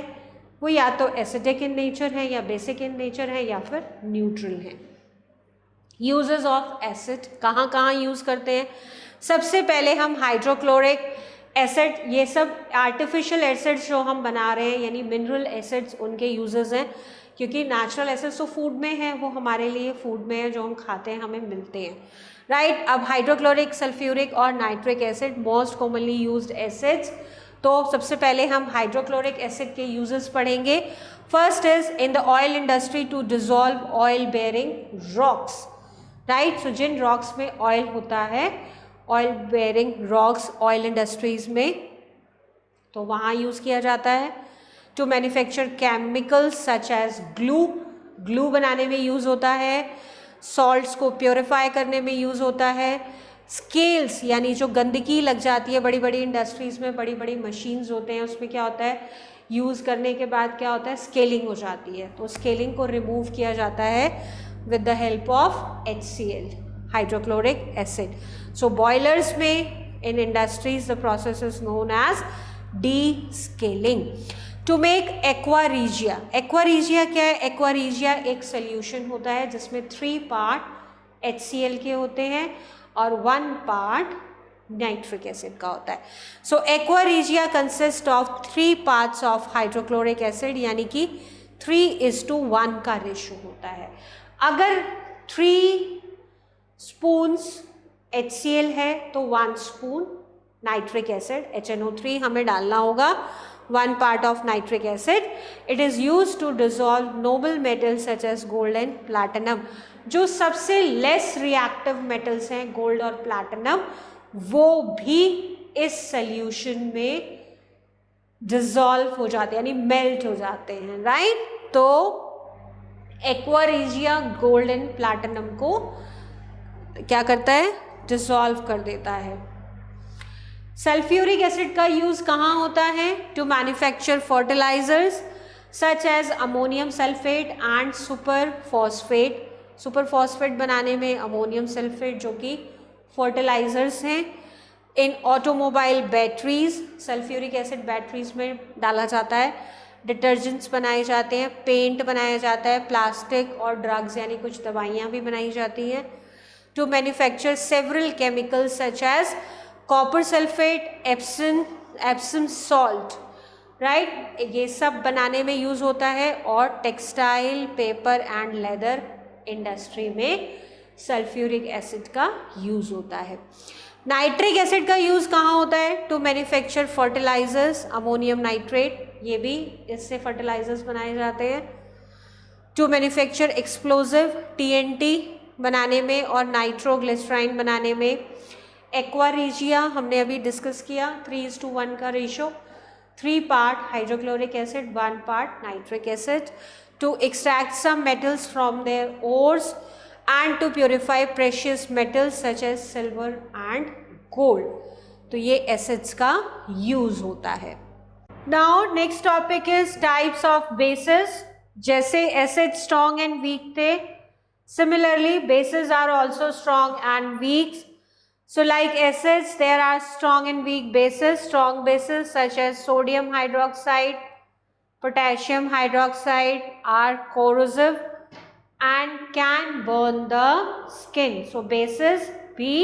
वो या तो acidic in nature है या basic in nature है या फिर neutral है। uses of acid कहाँ कहाँ यूज़ करते हैं? सबसे पहले हम हाइड्रोक्लोरिक एसिड, ये सब आर्टिफिशियल एसिड्स जो हम बना रहे हैं यानी मिनरल एसिड्स, उनके यूजेस हैं, क्योंकि नेचुरल एसिड्स तो फूड में है, वो हमारे लिए फूड में है, जो हम खाते हैं हमें मिलते हैं, राइट। अब हाइड्रोक्लोरिक, सल्फ्यूरिक और nitric acid most commonly used acids. तो सबसे पहले हम हाइड्रोक्लोरिक एसिड के यूजेस पढ़ेंगे. First is in the oil industry to dissolve oil bearing rocks, right. So जिन रॉक्स में ऑयल होता है, oil bearing rocks oil industries में, तो वहाँ यूज़ किया जाता है. To manufacture chemicals such as glue, glue बनाने में यूज़ होता है. सॉल्ट्स को प्योरीफाई करने में यूज़ होता है. स्केल्स यानी जो गंदगी लग जाती है बड़ी बड़ी इंडस्ट्रीज़ में, बड़ी बड़ी मशीन्स होते हैं, उसमें क्या होता है, यूज़ करने के बाद क्या होता है, स्केलिंग हो जाती है. तो स्केलिंग को रिमूव किया जाता है with the help of HCl, hydrochloric acid. So boilers में in industries the process is known as descaling. To make aqua regia, aqua regia क्या है, एक्वारीजिया एक सोल्यूशन होता है जिसमें 3 पार्ट HCl के होते हैं और 1 पार्ट नाइट्रिक एसिड का होता है. So aqua regia consist of 3 parts of hydrochloric acid, यानी कि 3:1 का रेशो होता है. अगर 3 स्पून्स HCl है तो 1 स्पून नाइट्रिक एसिड HNO3 हमें डालना होगा, 1 part of nitric acid. It is used to dissolve noble metals such as gold and platinum. जो सबसे लेस रिएक्टिव मेटल्स हैं गोल्ड और प्लैटिनम, वो भी इस सॉल्यूशन में डिसॉल्व हो जाते हैं, यानी मेल्ट हो जाते हैं, राइट. तो एक्वारीजिया गोल्ड एंड प्लैटिनम को क्या करता है, डिसॉल्व कर देता है. सल्फ्यूरिक एसिड का यूज़ कहाँ होता है, to manufacture fertilizers such as ammonium sulphate and super phosphate. Super phosphate बनाने में अमोनियम सल्फेट जो कि फर्टिलाइजर्स हैं. In automobile batteries sulphuric acid batteries में डाला जाता है. डिटर्जेंट्स बनाए जाते हैं, पेंट बनाया जाता है, प्लास्टिक और ड्रग्स यानी कुछ दवाइयाँ भी बनाई जाती हैं. To manufacture several chemicals such as copper sulphate, epsom salt, right. ये सब बनाने में यूज़ होता है. और textile, paper and leather industry में सल्फ्यूरिक एसिड का यूज़ होता है. नाइट्रिक एसिड का यूज़ कहाँ होता है, to manufacture fertilizers, ammonium nitrate, ये भी इससे फर्टिलाइजर्स बनाए जाते हैं. टू मैन्युफैक्चर एक्सप्लोजिव, TNT बनाने में और नाइट्रोग्लिसराइन बनाने में. एक्वारीजिया हमने अभी डिस्कस किया, 3:1 का ratio, 3 part hydrochloric acid, 1 part nitric acid. To extract some metals from their ores and to purify precious metals such as silver and gold. तो ये एसिड्स का यूज होता है. Now next topic is types of bases. जैसे acid strong and weak थे, similarly bases are also strong and weak. So like acids, there are strong and weak bases. Strong bases such as sodium hydroxide, potassium hydroxide are corrosive and can burn the skin. So bases भी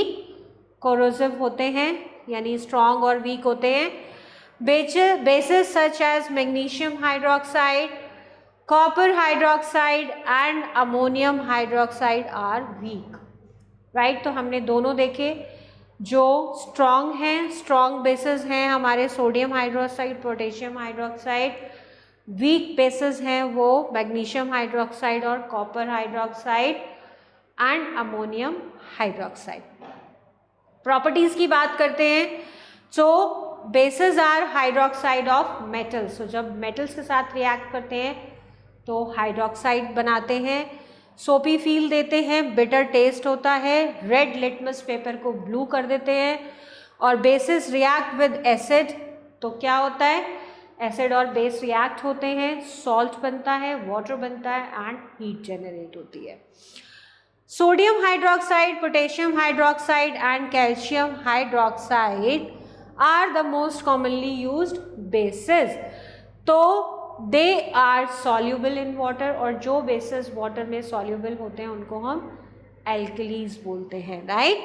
corrosive होते हैं, यानी strong और weak होते हैं. Bases such as magnesium hydroxide, copper hydroxide and ammonium hydroxide are weak. Right. तो हमने दोनों देखे. जो स्ट्रॉन्ग हैं, स्ट्रॉन्ग बेसिस हैं हमारे sodium hydroxide, potassium hydroxide. Weak bases हैं वो मैग्नीशियम हाइड्रोक्साइड और copper hydroxide and ammonium hydroxide. Properties की बात करते हैं. So bases are hydroxide of metals. So जब मेटल्स के साथ रिएक्ट करते हैं तो हाइड्रोक्साइड बनाते हैं. सोपी फील देते हैं, बिटर टेस्ट होता है, रेड लिटमस पेपर को ब्लू कर देते हैं. और बेसिस रिएक्ट विद एसिड, तो क्या होता है, एसिड और बेस रिएक्ट होते हैं, सॉल्ट बनता है, वाटर बनता है एंड हीट जनरेट होती है. Sodium hydroxide, potassium hydroxide and calcium hydroxide are the most commonly used bases. तो they are soluble in water, और जो बेसिस वाटर में सॉल्यूबल होते हैं उनको हम एल्कलीज बोलते हैं, राइट.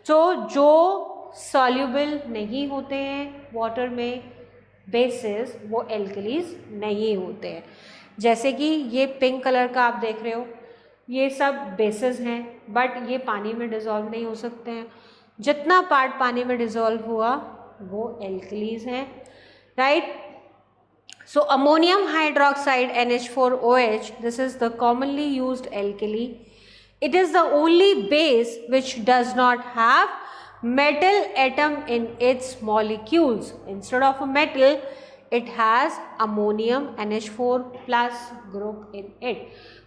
तो जो सॉल्यूबल नहीं होते हैं वाटर में बेसिस, वो एल्कलीज नहीं होते हैं. जैसे कि ये पिंक कलर का आप देख रहे हो, ये सब बेसिस हैं, बट ये पानी में डिज़ोल्व नहीं हो सकते हैं. जितना पार्ट पानी में डिज़ोल्व हुआ वो एल्कलीज हैं. right? So ammonium hydroxide NH4OH, this is the commonly used alkali. It is the only base which does not have metal atom in its molecules. Instead of a metal, it has ammonium NH4 plus group in it.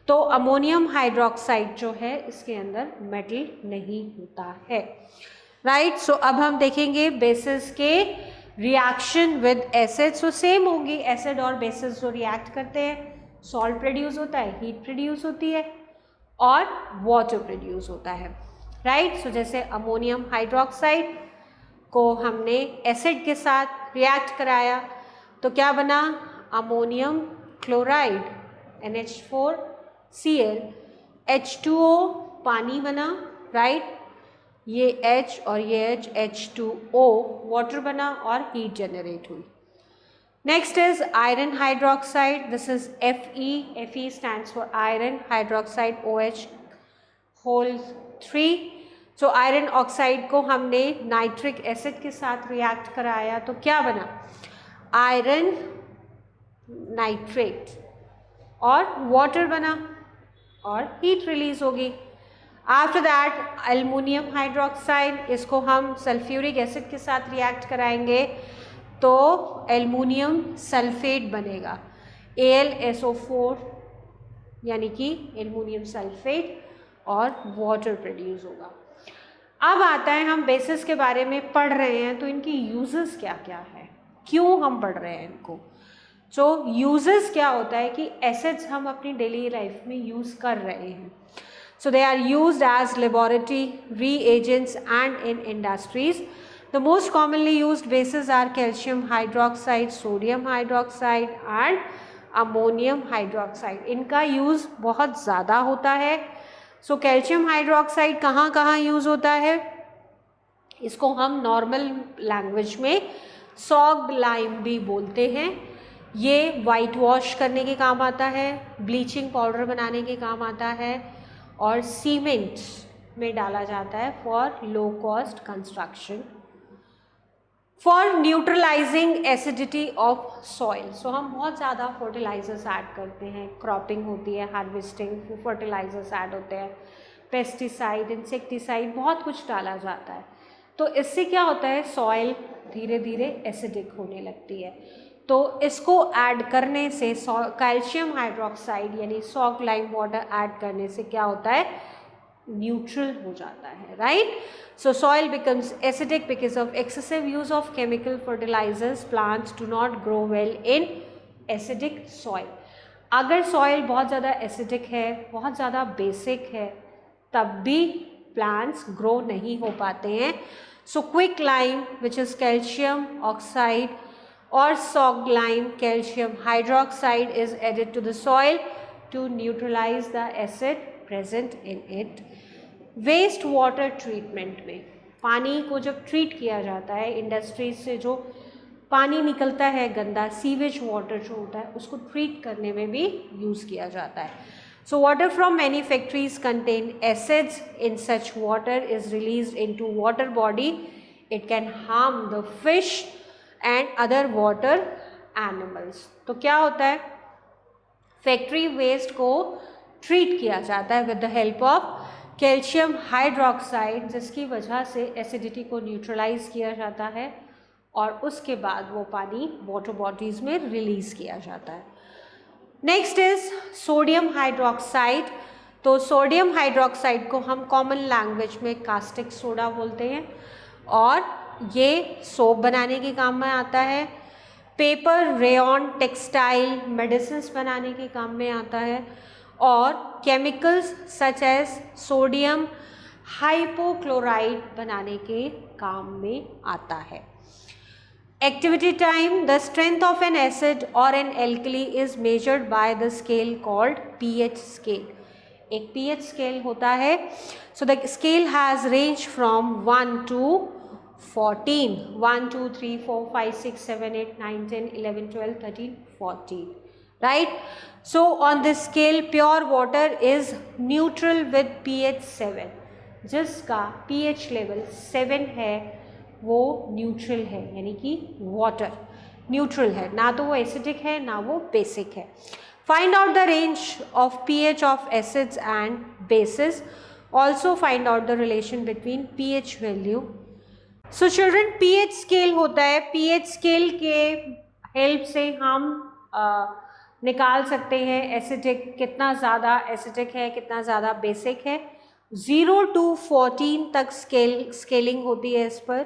तो ammonium hydroxide जो है इसके अंदर metal नहीं होता है, right. सो अब हम देखेंगे बेसिस के reaction with acid. So same होंगी, एसिड और बेसिस जो रिएक्ट करते हैं, सॉल्ट प्रोड्यूस होता है, हीट प्रोड्यूस होती है और वाटर प्रोड्यूस होता है, राइट. सो जैसे अमोनियम हाइड्रोक्साइड को हमने एसिड के साथ रिएक्ट कराया तो क्या बना, अमोनियम क्लोराइड NH4Cl, H2O पानी बना, राइट. ये H और ये H, H2O वाटर बना और हीट जनरेट हुई. Next is iron hydroxide. This is Fe stands for iron hydroxide OH whole 3. So iron oxide को हमने नाइट्रिक एसिड के साथ रिएक्ट कराया तो क्या बना, आयरन नाइट्रेट और वाटर बना और हीट रिलीज होगी. आफ्टर दैट एल्युमिनियम हाइड्रोक्साइड, इसको हम सल्फ्यूरिक एसिड के साथ रिएक्ट कराएंगे तो एल्युमिनियम सल्फेट बनेगा, AlSO4 यानी कि एल्युमिनियम सल्फेट और वाटर प्रोड्यूस होगा. अब आता है, हम बेसिस के बारे में पढ़ रहे हैं तो इनकी यूजेस क्या क्या है, क्यों हम पढ़ रहे हैं इनको. सो यूजेस क्या होता है कि एसिड्स हम अपनी डेली लाइफ में यूज़ कर रहे हैं. So they are used as laboratory reagents and in industries. The most commonly used bases are calcium hydroxide, sodium hydroxide and ammonium hydroxide. इनका यूज़ बहुत ज़्यादा होता है. सो कैल्शियम हाइड्रोक्साइड कहाँ कहाँ यूज़ होता है, इसको हम नॉर्मल लैंग्वेज में सॉग्ड लाइम भी बोलते हैं. ये वाइट वॉश करने के काम आता है, ब्लीचिंग पाउडर बनाने के काम आता है और सीमेंट में डाला जाता है for low cost construction. For neutralizing acidity of soil. So हम बहुत ज़्यादा फर्टिलाइजर्स ऐड करते हैं, क्रॉपिंग होती है, हार्वेस्टिंग, फर्टिलाइजर्स ऐड होते हैं, पेस्टिसाइड, इंसेक्टिसाइड, बहुत कुछ डाला जाता है. तो इससे क्या होता है, सॉइल धीरे धीरे एसिडिक होने लगती है. तो इसको ऐड करने से, कैल्शियम हाइड्रोक्साइड यानी सॉल्ट लाइम वाटर ऐड करने से क्या होता है, न्यूट्रल हो जाता है, right. So soil becomes acidic because of excessive use of chemical fertilizers. Plants do not grow well in acidic soil. अगर सॉइल बहुत ज़्यादा एसिडिक है, बहुत ज़्यादा बेसिक है, तब भी प्लांट्स ग्रो नहीं हो पाते हैं. So quick lime which is calcium oxide or soaked lime calcium hydroxide is added to the soil to neutralize the acid present in it. Waste water treatment में पानी को जब ट्रीट किया जाता है, इंडस्ट्रीज से जो पानी निकलता है गंदा, सीवेज वाटर जो होता है, उसको ट्रीट करने में भी यूज़ किया जाता है. So water from many factories contain acids. In such water is released into water body. It can harm the fish and other water animals. तो क्या होता है, फैक्ट्री वेस्ट को ट्रीट किया जाता है with the help of calcium hydroxide, जिसकी वजह से एसिडिटी को न्यूट्रलाइज किया जाता है और उसके बाद वो पानी वाटर बॉडीज़ में रिलीज़ किया जाता है. Next is sodium hydroxide. तो सोडियम हाइड्रोक्साइड को हम कॉमन लैंग्वेज में कास्टिक सोडा बोलते हैं और ये सोप बनाने के काम में आता है, पेपर, रेयॉन, टेक्सटाइल, मेडिसिन्स बनाने के काम में आता है और chemicals such as sodium hypochloride बनाने के काम में आता है. Activity time. The strength of an acid और an alkali is measured by the scale called pH scale. एक pH स्केल होता है. So the scale has range from 1 to 14. 1 2 3 4 5 6 7 8 9 10 11 12 13 14, right. So on this scale pure water is neutral with pH 7. जिसका pH level 7 है वो neutral है, यानी कि water. Neutral है, ना तो वो एसिडिक है ना वो बेसिक है। Find out the range of pH of acids and basis, also find out the relation between pH value. So children, pH scale होता है, पीएच स्केल के हेल्प से हम निकाल सकते हैं एसिडिक कितना ज़्यादा एसिडिक है, कितना ज़्यादा बेसिक है। 0 to 14 तक स्केलिंग होती है इस पर।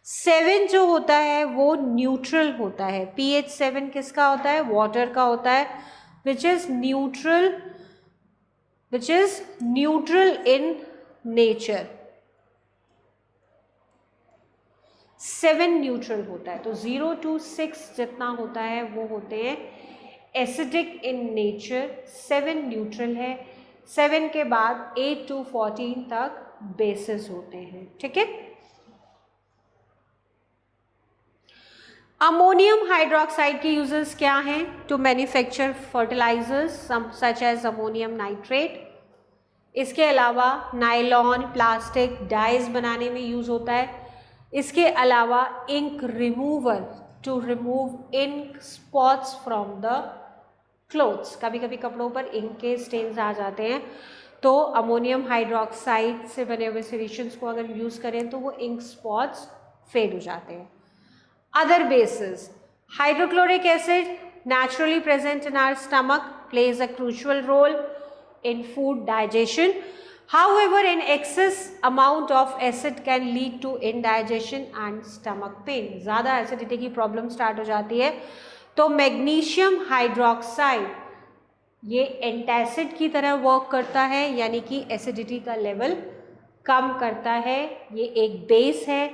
7 जो होता है वो न्यूट्रल होता है। pH 7 किसका होता है? वाटर का होता है, which is neutral in nature। 7 neutral होता है, तो 0 to 6 जितना होता है वो होते हैं एसिडिक इन नेचर, 7 न्यूट्रल है, 7 के बाद 8 to 14 तक बेसिस होते हैं। ठीक है। अमोनियम हाइड्रोक्साइड के यूजेस क्या हैं? To manufacture fertilizers such as ammonium nitrate. इसके अलावा नायलॉन, प्लास्टिक, डाइज बनाने में यूज होता है। इसके अलावा ink remover, to remove ink spots from the clothes. कभी कभी कपड़ों पर इंक के स्टेन्स आ जाते हैं, तो अमोनियम हाइड्रोक्साइड से बने हुए सॉल्यूशंस को अगर यूज़ करें तो वो इंक स्पॉट्स फेड हो जाते हैं। Other basis, hydrochloric acid naturally present in our stomach, plays a crucial role in food digestion. However, an excess amount of acid can lead to indigestion and stomach pain. ज़्यादा acidity की problem start हो जाती है, तो magnesium hydroxide ये antacid की तरह work करता है, यानी कि एसिडिटी का लेवल कम करता है। ये एक बेस है,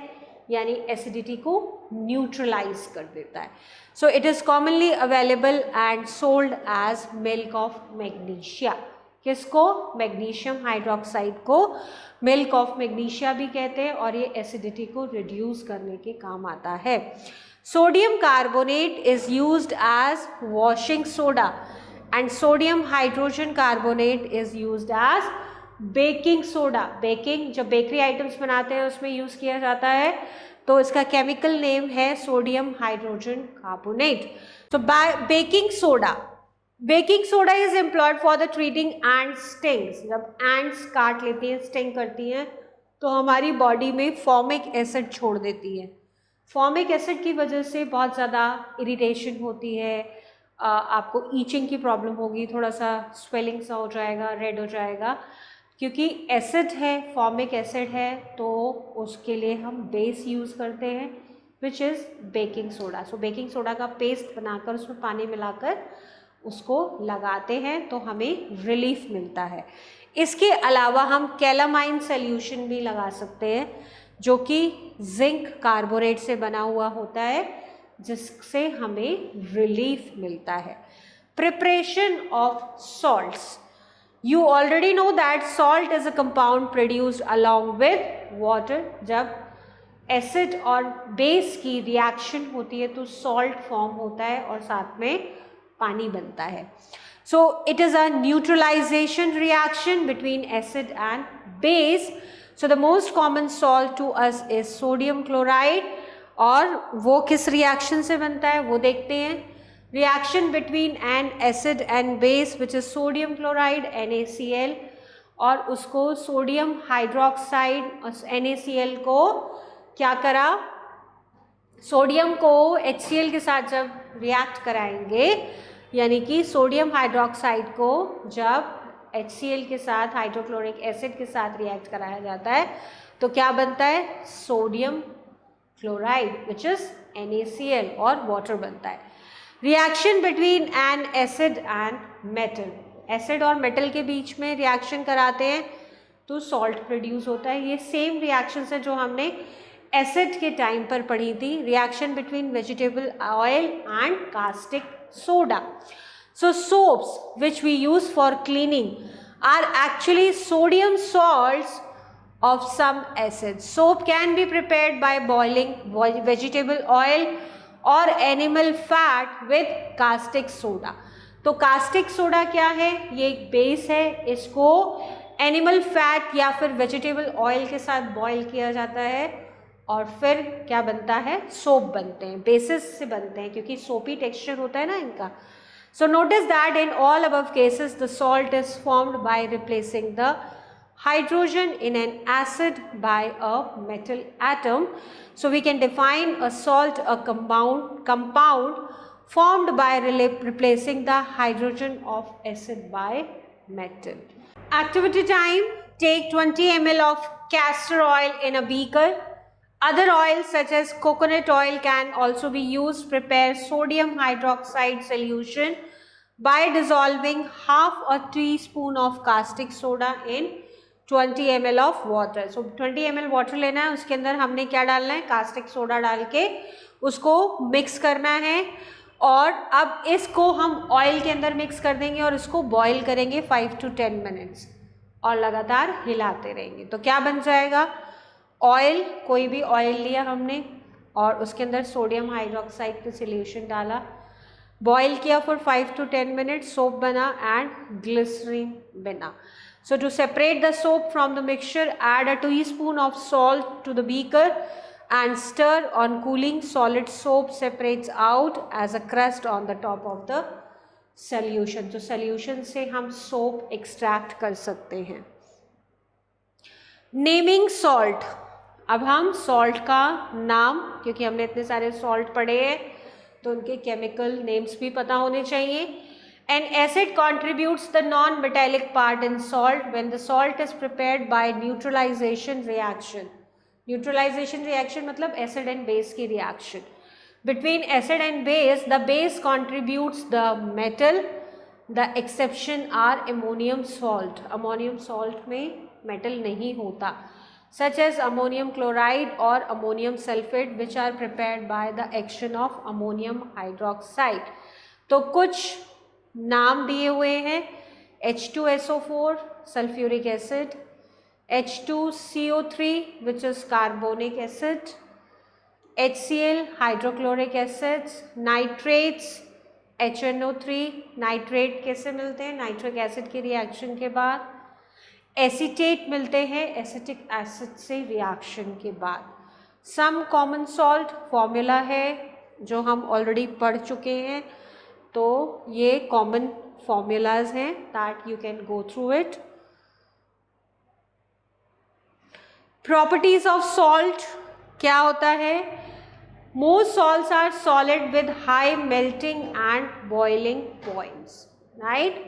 यानी एसिडिटी को न्यूट्रलाइज कर देता है। So it is commonly available and sold as milk of magnesia. किसको? मैग्नीशियम हाइड्रोक्साइड को मिल्क ऑफ मैग्नीशिया भी कहते हैं, और ये एसिडिटी को रिड्यूस करने के काम आता है। Sodium carbonate is used as washing soda and sodium hydrogen carbonate is used as baking soda. Baking, जब बेकरी आइटम्स बनाते हैं उसमें यूज़ किया जाता है, तो इसका केमिकल नेम है सोडियम हाइड्रोजन कार्बोनेट। तो baking soda is employed for the treating ant stings. जब एंट्स काट लेती हैं, स्टिंग करती हैं, तो हमारी बॉडी में फॉर्मिक एसिड छोड़ देती है। फॉर्मिक एसिड की वजह से बहुत ज़्यादा इरिटेशन होती है, आपको ईचिंग की प्रॉब्लम होगी, थोड़ा सा स्वेलिंग सा हो जाएगा, रेड हो जाएगा, क्योंकि एसिड है, फॉर्मिक एसिड है, तो उसके लिए हम बेस यूज़ करते हैं which is baking soda. So baking soda का पेस्ट बनाकर उसमें पानी मिलाकर उसको लगाते हैं तो हमें रिलीफ मिलता है। इसके अलावा हम कैलामाइन सॉल्यूशन भी लगा सकते हैं, जो कि जिंक कार्बोनेट से बना हुआ होता है, जिससे हमें रिलीफ मिलता है। Preparation of salts, you already know that salt is a compound produced along with water। जब एसिड और बेस की रिएक्शन होती है तो सॉल्ट फॉर्म होता है और साथ में पानी बनता है। So it is a neutralization reaction between acid and base. So the most common salt to us is sodium chloride, और वो किस रिएक्शन से बनता है वो देखते हैं। Reaction between an acid and base which is sodium chloride NaCl, और उसको सोडियम हाइड्रोक्साइड NaCl को क्या करा, सोडियम को HCl के साथ जब रिएक्ट कराएंगे, यानी कि सोडियम हाइड्रोक्साइड को जब HCl के साथ हाइड्रोक्लोरिक एसिड के साथ रिएक्ट कराया जाता है तो क्या बनता है? Sodium chloride which is NaCl, और वाटर बनता है। Reaction between N acid and metal, acid और मेटल के बीच में रिएक्शन कराते हैं तो सॉल्ट प्रोड्यूस होता है। ये सेम रिएक्शन है जो हमने एसिड के टाइम पर पढ़ी थी, reaction between vegetable oil and caustic soda. So soaps which we use for cleaning are actually sodium salts of some acids. Soap can be prepared by boiling vegetable oil और animal fat with caustic soda. तो caustic soda क्या है? ये एक base है, इसको animal fat या फिर वेजिटेबल ऑयल के साथ बॉईल किया जाता है और फिर क्या बनता है, सोप बनते हैं, बेसिस से बनते हैं क्योंकि सोपी टेक्सचर होता है ना इनका. So notice that in all above cases the salt is formed by replacing the hydrogen in an acid by a metal atom. So we can define a salt a compound formed by replacing the hydrogen of acid by metal. Activity time. Take 20 ml of castor oil in a beaker. Other oils such as coconut oil can also be used. Prepare sodium hydroxide solution by dissolving half a teaspoon of caustic soda in 20 ml of water. So 20 ml water लेना है, उसके अंदर हमने क्या डालना है, caustic soda डाल के उसको मिक्स करना है. और अब इसको हम ऑयल के अंदर मिक्स कर देंगे और इसको बॉईल करेंगे 5 to 10 मिनट्स और लगातार हिलाते रहेंगे. तो क्या बन जाएगा, ऑयल, कोई भी ऑयल लिया हमने और उसके अंदर सोडियम हाइड्रोक्साइड का सॉल्यूशन डाला, बॉयल किया फॉर 5 to 10 मिनट्स, सोप बना एंड ग्लिसरीन बना. So to separate the soap from the mixture, add a teaspoon of salt to the beaker and stir. On cooling, solid soap separates out as a crust on the top of the solution. तो solution से हम soap extract कर सकते हैं. Naming salt. अब हम salt का नाम, क्योंकि हमने इतने सारे salt पढ़े हैं तो उनके chemical names भी पता होने चाहिए. An acid contributes the non-metallic part in salt when the salt is prepared by neutralization reaction. Neutralization reaction मतलब acid and base की reaction. Between acid and base, the base contributes the metal. The exception are ammonium salt. Ammonium salt में metal नहीं होता, such as ammonium chloride or ammonium sulfate, which are prepared by the action of ammonium hydroxide. तो कुछ नाम दिए हुए हैं, H2SO4 sulphuric acid, H2CO3 which is carbonic acid, HCl hydrochloric acids, nitrates HNO3, nitrate कैसे मिलते हैं, नाइट्रिक एसिड की रिएक्शन के बाद. एसीटेट मिलते हैं एसिटिक एसिड से रिएक्शन के बाद. सम कॉमन सॉल्ट फॉर्मूला है जो हम ऑलरेडी पढ़ चुके हैं, तो ये कॉमन फॉर्मूलाज हैं that you can go through it. Properties of salt क्या होता है, most salts are solid with high melting and boiling points, right.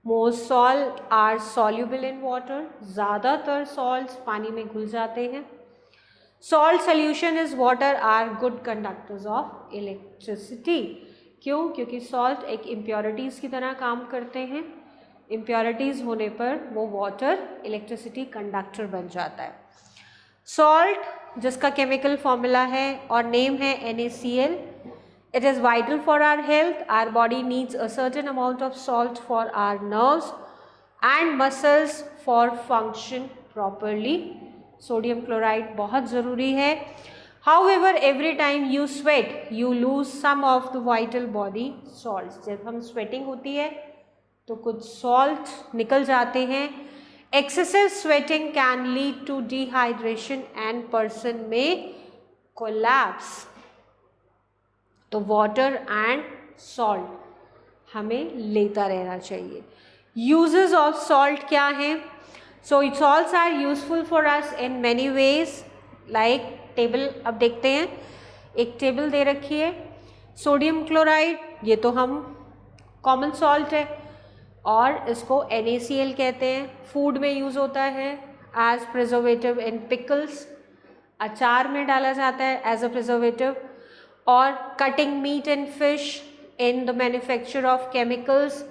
Most salt are soluble in water, ज़्यादातर सॉल्ट्स पानी में घुल जाते हैं. Salt solution is water are good conductors of electricity. क्यों, क्योंकि सॉल्ट एक इम्प्योरिटीज़ की तरह काम करते हैं. इम्प्योरिटीज़ होने पर वो वाटर इलेक्ट्रिसिटी कंडक्टर बन जाता है. सॉल्ट जिसका केमिकल फॉर्मूला है और नेम है NaCl. It is vital for our health. Our body needs a certain amount of salt for our nerves and muscles for function properly. Sodium chloride बहुत ज़रूरी है. However, every time you sweat, you lose some of the vital body salts. जब हम sweating होती है तो कुछ salt निकल जाते हैं. Excessive sweating can lead to dehydration and person may collapse. तो water and salt हमें लेता रहना चाहिए. Uses of salt क्या हैं? So salts are useful for us in many ways. Like table अब देखते हैं, एक टेबल दे रखी है. सोडियम क्लोराइड ये तो हम कॉमन सॉल्ट है और इसको NaCl कहते हैं. फूड में यूज़ होता है एज प्रिजर्वेटिव इन पिकल्स, अचार में डाला जाता है एज अ प्रिजर्वेटिव, और cutting meat and fish in the manufacture of chemicals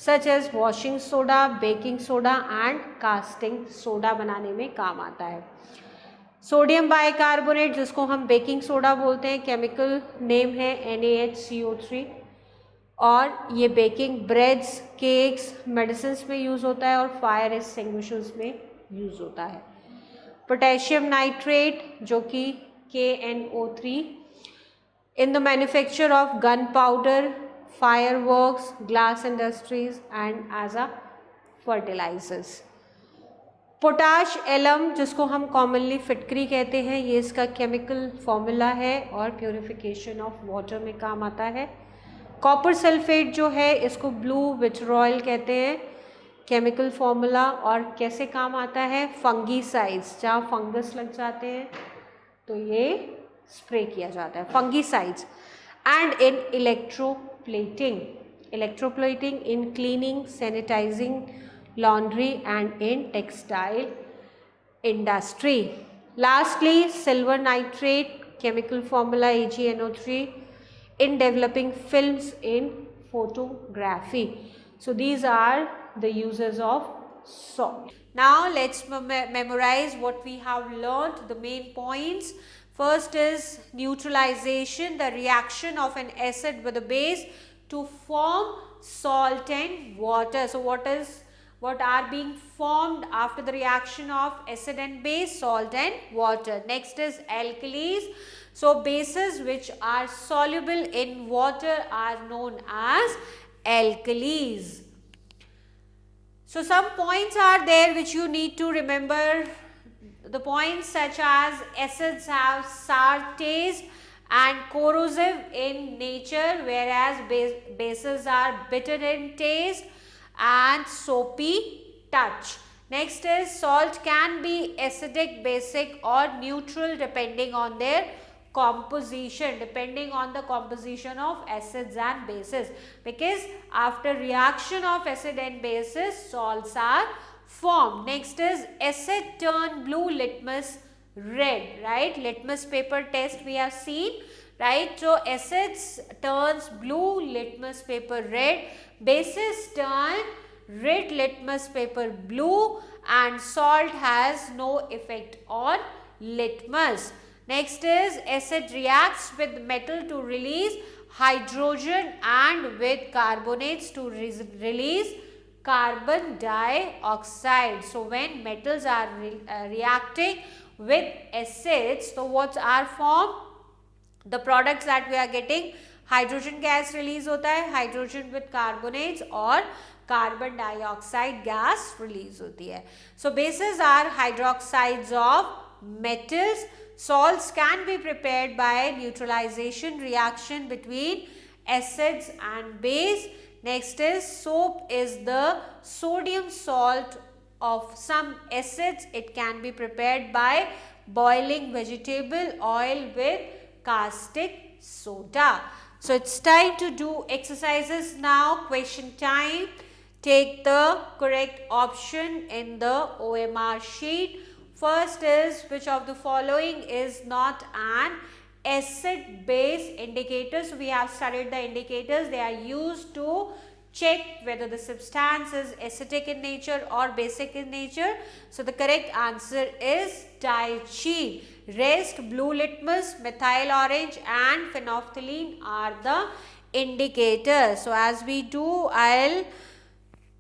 such as washing soda, baking soda and casting soda बनाने में काम आता है. सोडियम बाइकार्बोनेट जिसको हम बेकिंग सोडा बोलते हैं, केमिकल नेम है NaHCO3, और ये बेकिंग ब्रेड्स, केक्स, मेडिसिन में यूज़ होता है और फायर एक्सटिंग्विशर्स में यूज़ होता है. पोटेशियम नाइट्रेट जो कि KNO3 in the manufacture of gun powder, fireworks, glass industries and as a fertilizers. Potash alum, जिसको हम कॉमनली फिटकरी कहते हैं, ये इसका केमिकल फॉर्मूला है और प्योरिफिकेशन ऑफ वाटर में काम आता है। कॉपर सल्फेट जो है इसको ब्लू विट्रॉयल कहते हैं, केमिकल फॉर्मूला, और कैसे काम आता है, फंगीसाइड्स, जहाँ फंगस लग जाते हैं तो ये स्प्रे किया जाता है, fungicides. And in electroplating in cleaning, sanitizing, laundry and in textile industry. Lastly, silver nitrate, chemical formula AgNO3, in developing films in photography. So these are the uses of salt. Now let's memorize what we have learned, the main points. First is neutralization, the reaction of an acid with a base to form salt and water. So what are being formed after the reaction of acid and base? Salt and water. Next is alkalis. So bases which are soluble in water are known as alkalis. So some points are there which you need to remember. The points such as acids have sour taste and corrosive in nature, whereas bases are bitter in taste and soapy touch. Next is salt can be acidic, basic or neutral depending on their composition, depending on the composition of acids and bases, because after reaction of acid and bases salts are formed. Next is acid turn blue, litmus red, right? Litmus paper test we have seen, right? So acids turns blue, litmus paper red, bases turn red, litmus paper blue, and salt has no effect on litmus. Next is acid reacts with metal to release hydrogen and with carbonates to release carbon dioxide. So when metals are reacting with acids, so what are formed? The products that we are getting, hydrogen gas release होता है, hydrogen with carbonates, और carbon dioxide gas release होती है. So bases are hydroxides of metals. Salts can be prepared by neutralization reaction between acids and base. Next is soap is the sodium salt of some acids. It can be prepared by boiling vegetable oil with caustic soda. So it's time to do exercises now. Question time. Take the correct option in the OMR sheet. First is, which of the following is not an acid base indicator? So we have studied the indicators. They are used to check whether the substance is acidic in nature or basic in nature. So the correct answer is diethyl. Rest, blue litmus, methyl orange and phenolphthalein are the indicators. So as we do, I'll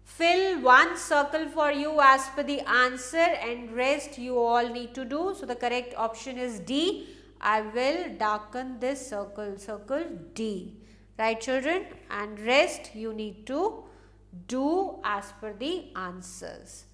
fill one circle for you as per the answer, and rest you all need to do. So the correct option is D. I will darken this circle D. Right children? And rest you need to do as per the answers.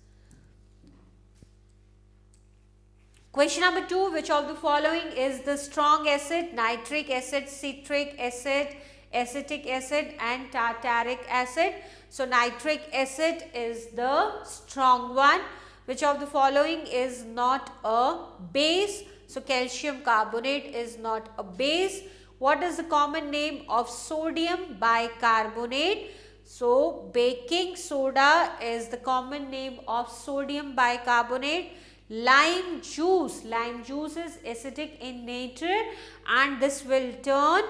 Question number 2. Which of the following is the strong acid? Nitric acid, citric acid, acetic acid and tartaric acid. So nitric acid is the strong one. Which of the following is not a base? So calcium carbonate is not a base. What is the common name of sodium bicarbonate? So baking soda is the common name of sodium bicarbonate. Lime juice is acidic in nature and this will turn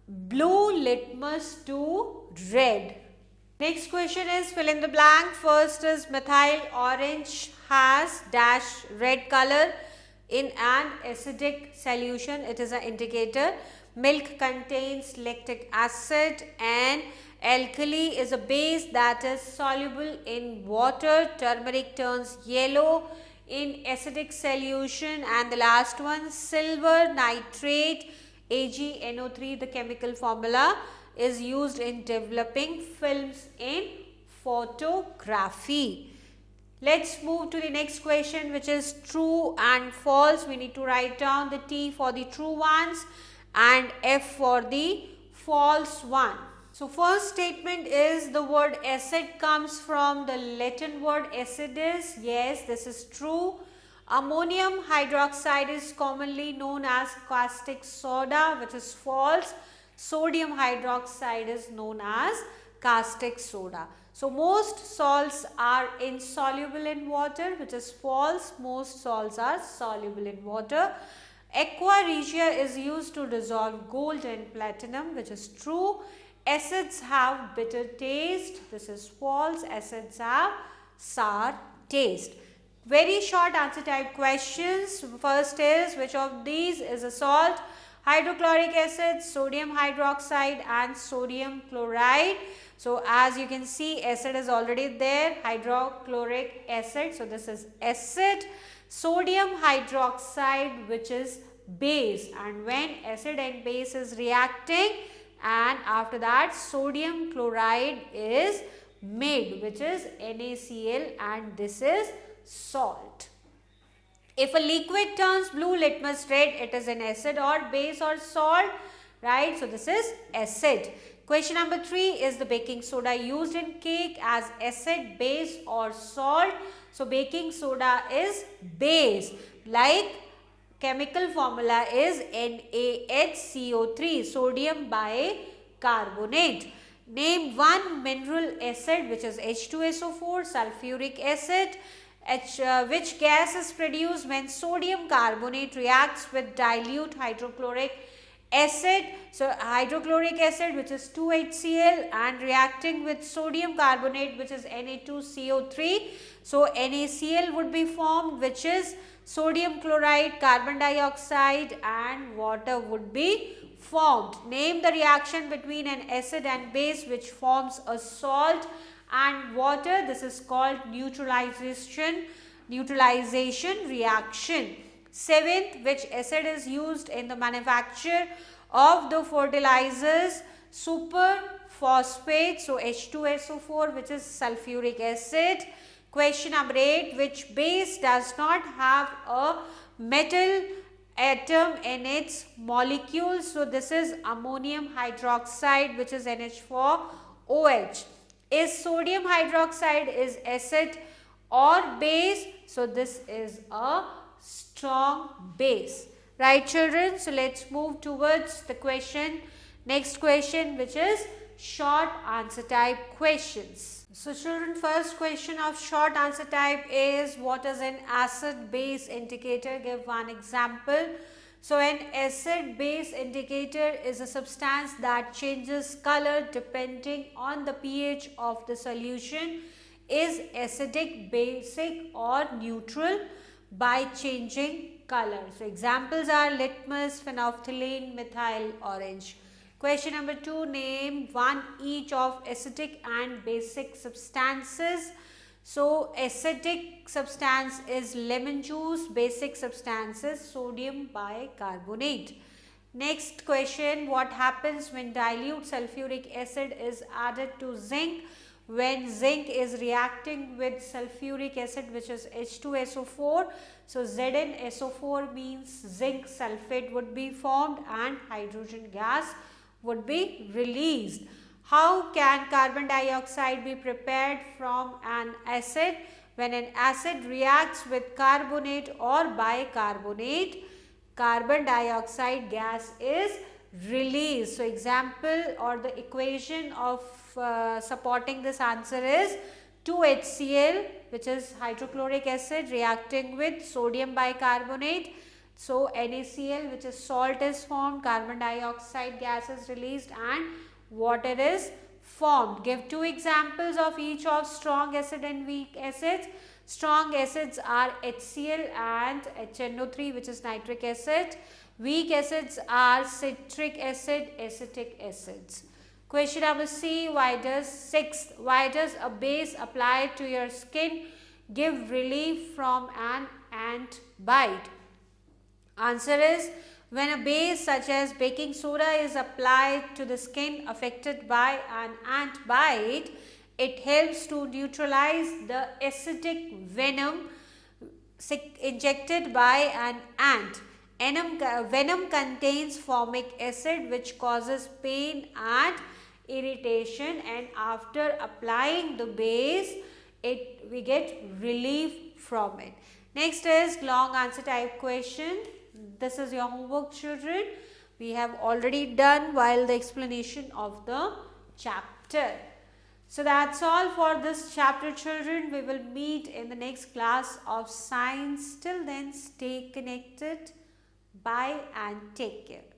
blue litmus to red. Next question is fill in the blank. First is methyl orange has dash red color in an acidic solution. It is an indicator. Milk contains lactic acid, and alkali is a base that is soluble in water. Turmeric turns yellow in acidic solution. And the last one, silver nitrate AgNO3, the chemical formula, is used in developing films in photography. Let's move to the next question, which is true and false. We need to write down the T for the true ones and F for the false one. So first statement is the word acid comes from the Latin word acidus. Yes, this is true. Ammonium hydroxide is commonly known as caustic soda, which is false. Sodium hydroxide is known as caustic soda. So most salts are insoluble in water, which is false. Most salts are soluble in water. Aqua regia is used to dissolve gold and platinum, which is true. Acids have bitter taste. This is false. Acids have sour taste. Very short answer type questions. First is, which of these is a salt? Hydrochloric acid, sodium hydroxide and sodium chloride. So as you can see, acid is already there, hydrochloric acid. So this is acid. Sodium hydroxide, which is base, and when acid and base is reacting, and after that sodium chloride is made, which is NaCl, and this is salt. If a liquid turns blue litmus red, it is an acid or base or salt, right? So this is acid. Question number 3 is the baking soda used in cake as acid, base or salt? So baking soda is base, like chemical formula is NaHCO3, sodium bicarbonate. Name one mineral acid, which is H2SO4, sulfuric acid. Which gas is produced when sodium carbonate reacts with dilute hydrochloric acid? So hydrochloric acid, which is 2HCl, and reacting with sodium carbonate, which is Na2CO3. So NaCl would be formed, which is sodium chloride, carbon dioxide and water would be formed. Name the reaction between an acid and base which forms a salt and water. This is called neutralization reaction. 7th, which acid is used in the manufacture of the fertilizers? Superphosphate, so H2SO4, which is sulfuric acid. Question number 8, which base does not have a metal atom in its molecule? So this is ammonium hydroxide, which is NH4OH. Is sodium hydroxide is acid or base? So this is a strong base, right children? So let's move towards the question, next question, which is short answer type questions. So children, first question of short answer type is, what is an acid base indicator? Give one example. So an acid base indicator is a substance that changes color depending on the pH of the solution. Is acidic, basic or neutral by changing color? So examples are litmus, phenolphthalein, methyl orange. Question number 2, name one each of acidic and basic substances. So acidic substance is lemon juice, basic substance is sodium bicarbonate. Next question, what happens when dilute sulfuric acid is added to zinc? When zinc is reacting with sulfuric acid, which is H2SO4, so ZnSO4 means zinc sulfate would be formed and hydrogen gas would be released. How can carbon dioxide be prepared from an acid? When an acid reacts with carbonate or bicarbonate, carbon dioxide gas is released. So example or the equation of supporting this answer is 2HCl, which is hydrochloric acid, reacting with sodium bicarbonate. So NaCl, which is salt, is formed, carbon dioxide gas is released and water is formed. Give two examples of each of strong acid and weak acids. Strong acids are HCl and HNO3, which is nitric acid. Weak acids are citric acid, acetic acids. Question number C, why does a base applied to your skin give relief from an ant bite? Answer is, when a base such as baking soda is applied to the skin affected by an ant bite, It helps to neutralize the acidic venom injected by an ant. Venom contains formic acid which causes pain and irritation, and after applying the base we get relief from it. Next is long answer type question. This is your homework, children. We have already done while the explanation of the chapter. So that's all for this chapter, children. We will meet in the next class of science. Till then, stay connected. Bye and take care.